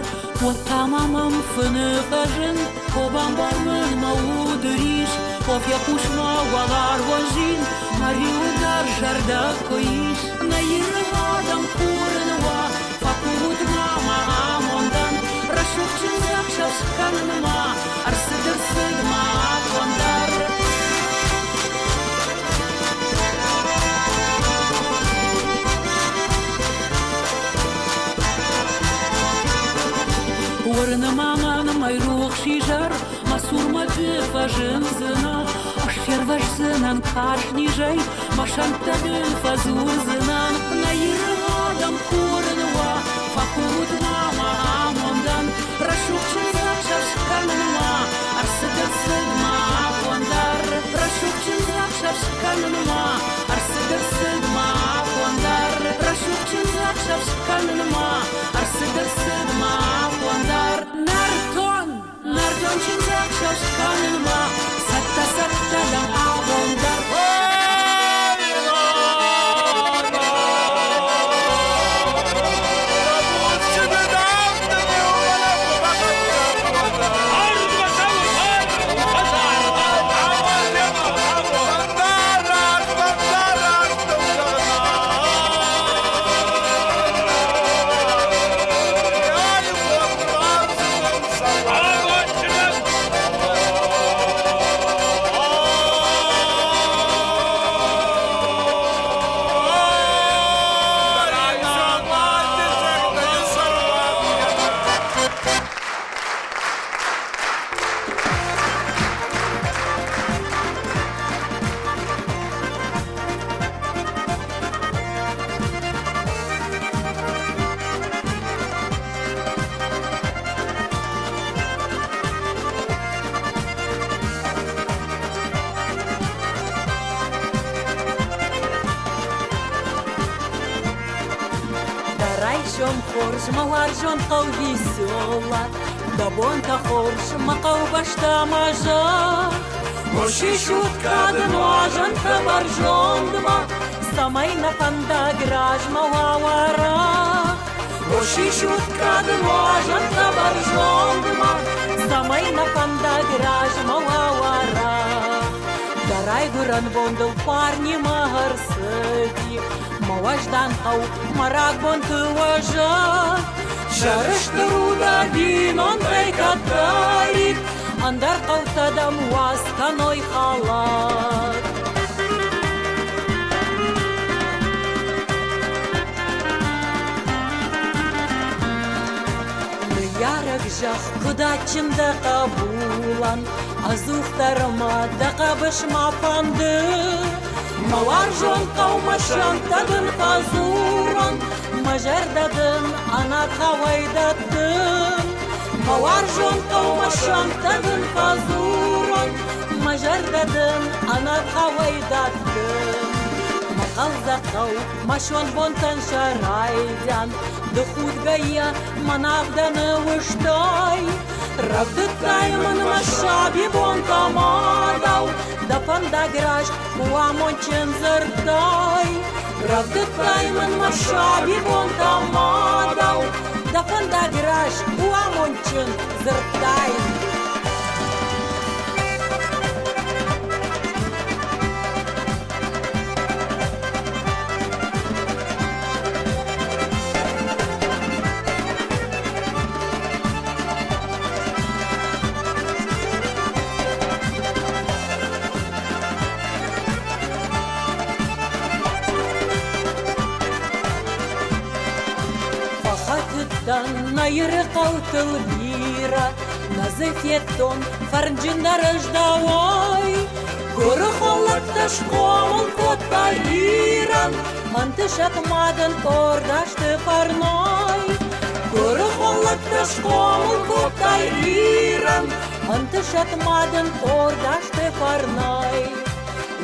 Tamamım fını kajın Kobam barmın maudriş Of yapuşma valar vajin Mariu dar jarda koiş Nayır adam kurınva Fakut mama amondan Raşukçın zakşaş kanınma Arsıdır sıdma kondar Urna mama mai ruch și jar Ma surma de fajân zâna Aș fiervaș zânan cașni jai Ma șanta de fazur zânan Nair adam curânua Facut mama amondan Rașuc ce zakșaș kanânua Ar să dăr sâdma fondar Rașuc ce zakșaș kanânua Ar să dăr sâdma fondar Rașuc ce zakșaș kanânua Ar să dăr sâdma fondar Nardon ce zakșaș kanânua Satta dam abondar Хорш маларжон қау весела Да бонта хорш мақау башта мажа Моши шуткадын важан табаржон дма Самай на панда граж мауавара Моши шуткадын важан табаржон дма Самай на панда граж мауавара Дарай гуран бондыл парни махарсыди Маваждан ау марак бонты важа Жарышты руда дин он кайкатарит Андар қаутадам вастаной халат Ярак жах кудачында қабулан Азуқтарыма да қабышма панды Маларжон қаумашантадын қазуран Мажардадын анат хавайдадын Маларжон қаумашантадын қазуран Мажардадын анат хавайдадын Мақалда қау машон бонтан шарайдан Духуд гая манавданы выштай Равдытаймын машаби бонтамадау Да панда граш уамончен зыртай Равдытаймын машаби бонтамадау Да панда граш уамончен зыртай Найры қаутыл бира Назыфеттон фарнжиндар ждавай Көрі холлатта школын котта иран Мантыш атмадын тордашты парной Көрі холлатта школын котта иран Мантыш атмадын тордашты парной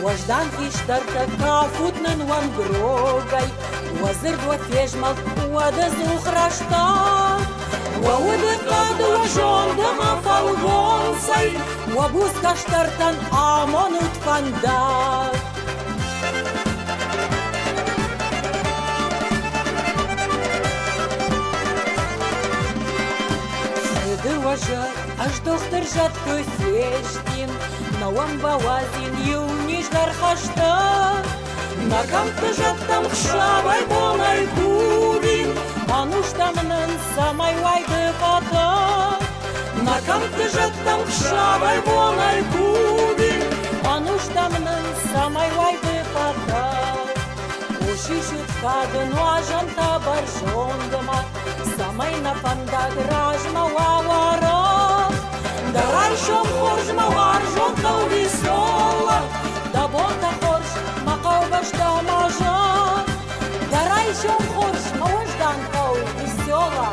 Вождан фиштарта кафутнын ван грогай Вазыр два фежмал уада зухрашта Уауды каду жонда мафалгонсай Уабуз каштартан амон утфанда уже аж доктор жатко сештин, науам бауазин юниждар хашта. На камты жаттам хшавай болай курин, ануштамнын самай вайды ката. На камты жаттам хшавай болай курин, ануштамнын самай вайды ката. Ушишут кадын важанта баржондыма, самай на панда гражма вавара. Дарай шом хоржма варжонта увисола, да бота хорж макау башта мажа. Дарай шом хорж маважданта увисола,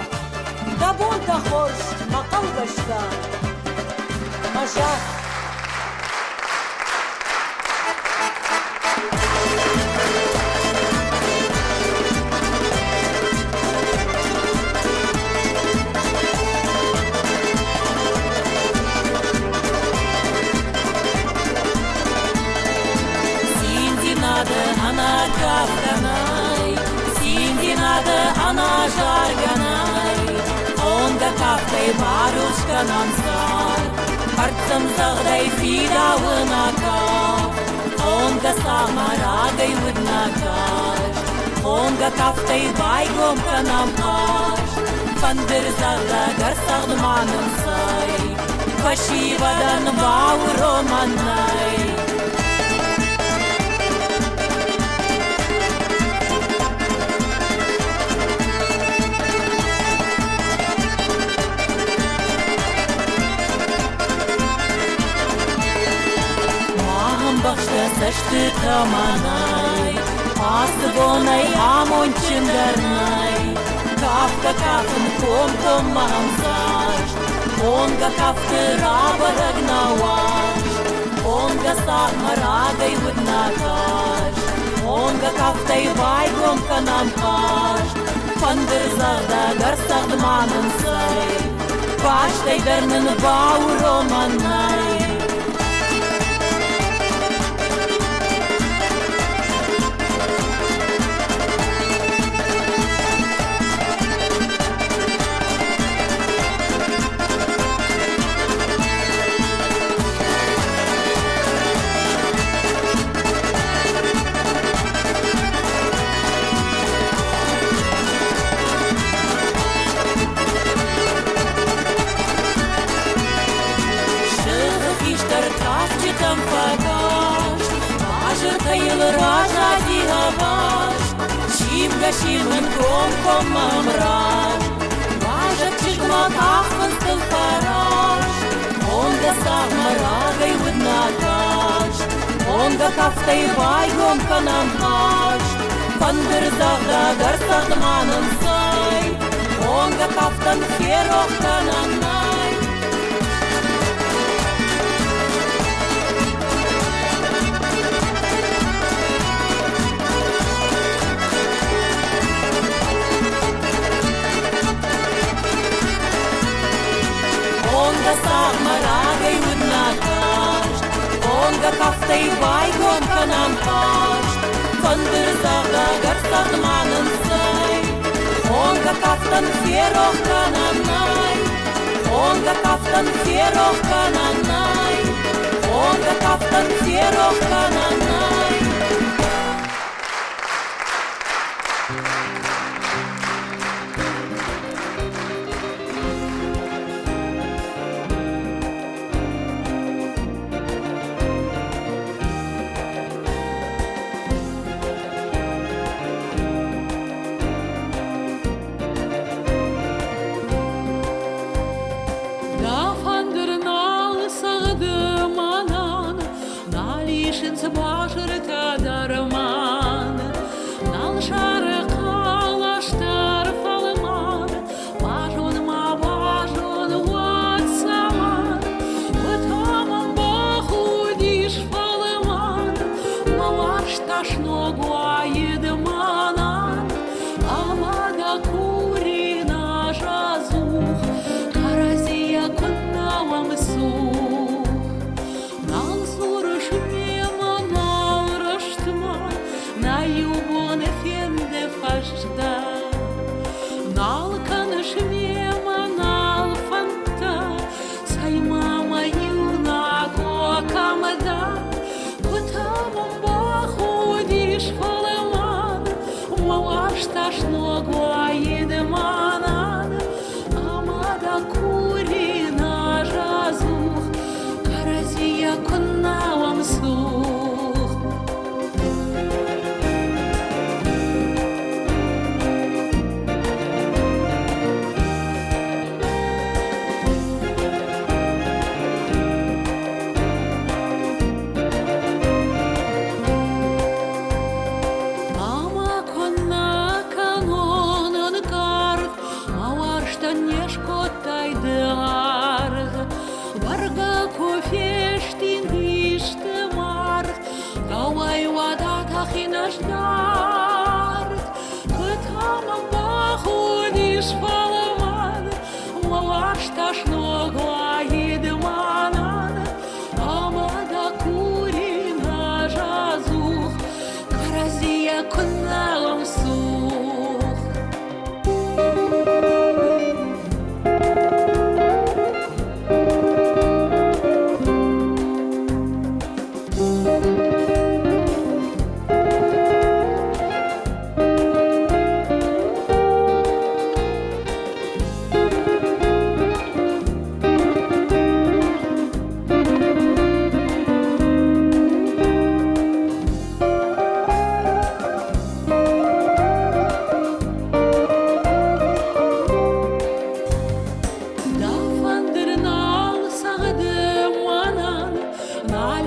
да бота хорж макау башта мажа. Она жарганай, онда кафтай барушканан сар, парцам загдай фидавына каф, онда самарагай выдна каш, онда кафтай байгом канам каш, пандыр загда гарсагдманым сай, кашивадан бауроманай. Сашты таманай, асыбонай амончындарнай, кафка кафын ком-ком мамзаш, онга кафты рабарагнаваш, онга сахмарагай выднакаш, онга кафтай байгом канампаш, пандырзагда гарсагдманын сай, паштай дарнын бауроманай. Шимын ком-ком мамраш, важат чижмак ахман стыл параш, онда сахмарагай выднакаш, онда кафтай байгом канампаш, пандыр загда гарсагдманын сай, онда кафтан херох кананай. Онга сахмарагай выднакаш, онга кафтай байгом канампаш, пандыр загда гарсагдманын сай, онга кафтан херох кананай, онга кафтан херох кананай, онга кафтан херох кананай. Нал сурыш мема нал раштма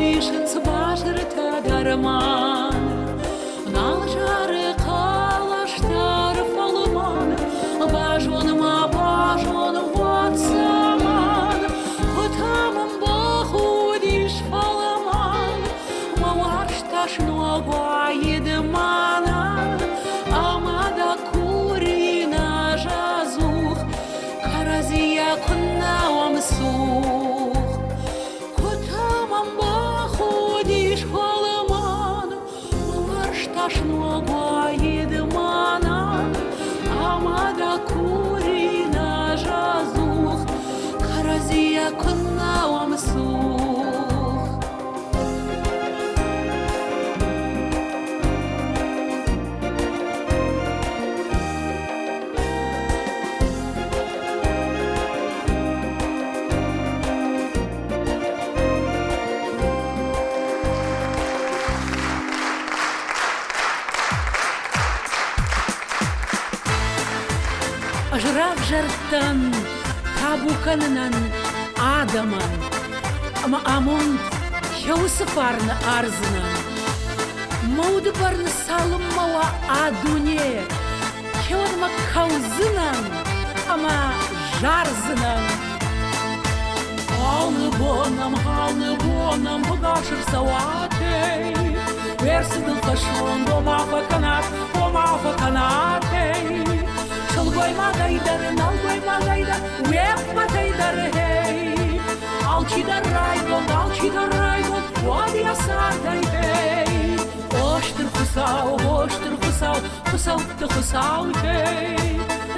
вишенц башырта дарман нал жары калаштар фалман бажоныма бажон ватсаман хотамым бахудиш фалман мавашташ ногоидмана амада курина жазух каразия куннаам сух хотамым бахудиш фалман мавашташ ногоидмана амада курина жазух каразия куннаам сух Ажрав жартан табуканынан адаман ama amon şausı farnı arzından Maudu barnı salınmawa adunye Kevadma kavzınan ama jarzınan Hallı bonam Bıgaşır savatey Versidil taşon Bomafa kanatey Şılgoyma gaydar, nalgoyma gaydar Uekma gaydar hey Alçidar raygon, Vadiya sarday hey Hoştur husav, Husav hey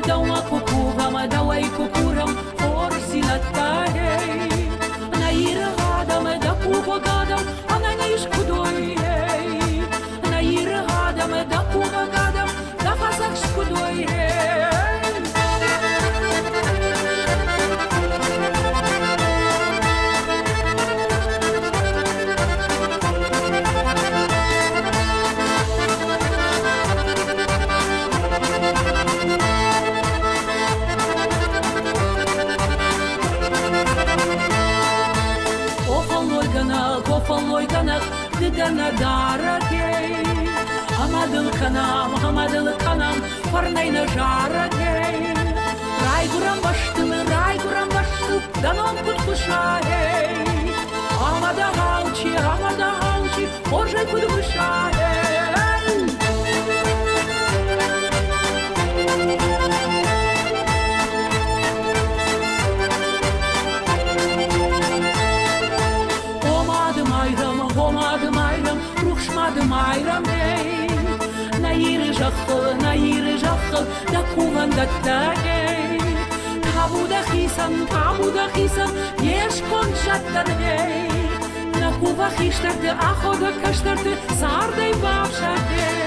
Dawma kukuvama, daway kukuram Orsilatta hey Naira adam, da kuva gadam Ana niş kudoy hey Naira adam, da kuva gadam Da fazak şkudoy hey Kofaloy kanak Didana daragey Hamadıl kanam Farnayna jaragey Rayguram baştıl Danon kutkuşa hey Hamada halçi Orjay kutkuşa hey Ruhşmadım ayram hey Nairi jakhıl Da kuvandatta hey Tabuda khisan Yesh konjattar hey Na kuva khishtardı Akhoda kashtardı Sarday bavşar hey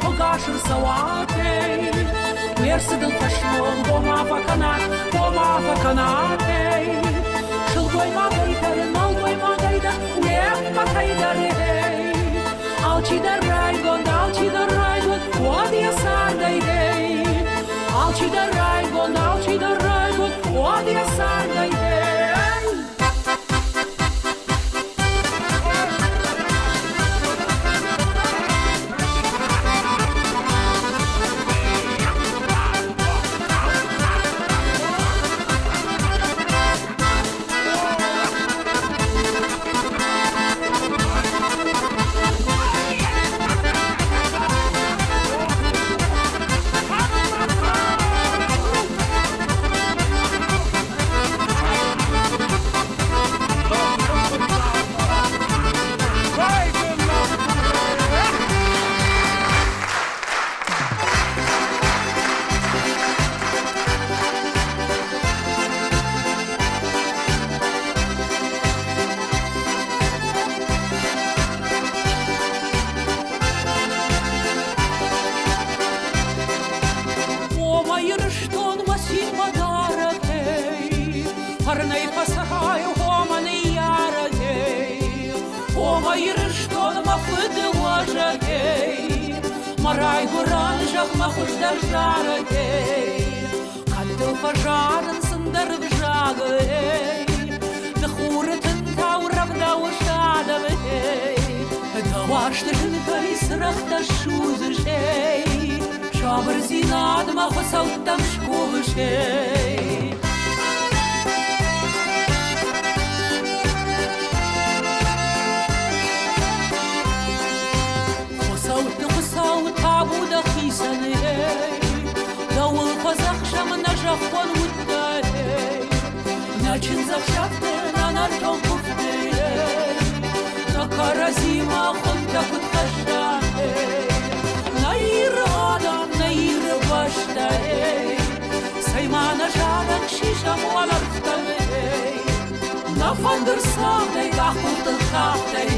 Bıgaşır savatey Versidil taşon Bomafa kanatey Şılgoyma gaydar, nalgoyma gaydar Uekma gaydar hey Alçidar raygon Vadiya sarday hey Alçidar raygon Vadiya sarday hey бажагей, марай гуран жақ махуштар жарагей, қанды пажарын сындырып жағый, дұхурытын таурап дауышадымей, дауаштырын кайсырақта шузышей, шабыр зинадым ақы сауттам школышей. Қысауы табуда қисаны дауыл қазақ шамына жақпан өтті начин завшафты нанар тоңқыфты на каразима құнта күтқашта на иры адам на иры башта саймана жарақ шишам оларқта на фандырсақтай қақылды қақтай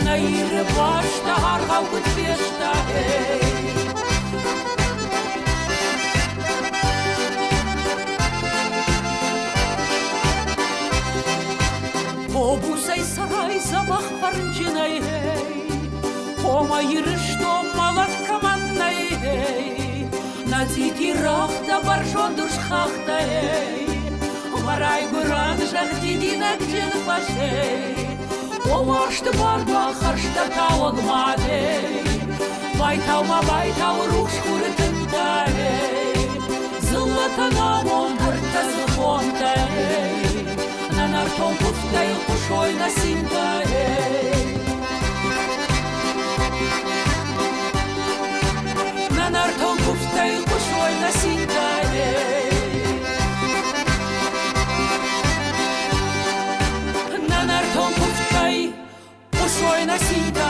на иры башта арғау күтпешта Обусай сарай забах парнчинай Ома ирышто малат каманнай На дити рахта баржон дуршхахта Марай гуран жах дидинак джин пашей Омашты барба харшта тауагмаде Байтаума байтау руш хурытынтай Зылатана он бұртта зыхонтай Нанар тоңқыфтай құшой насинтай Нанар тоңқыфтай құшой насинтай Нанар тоңқыфтай құшой насинтай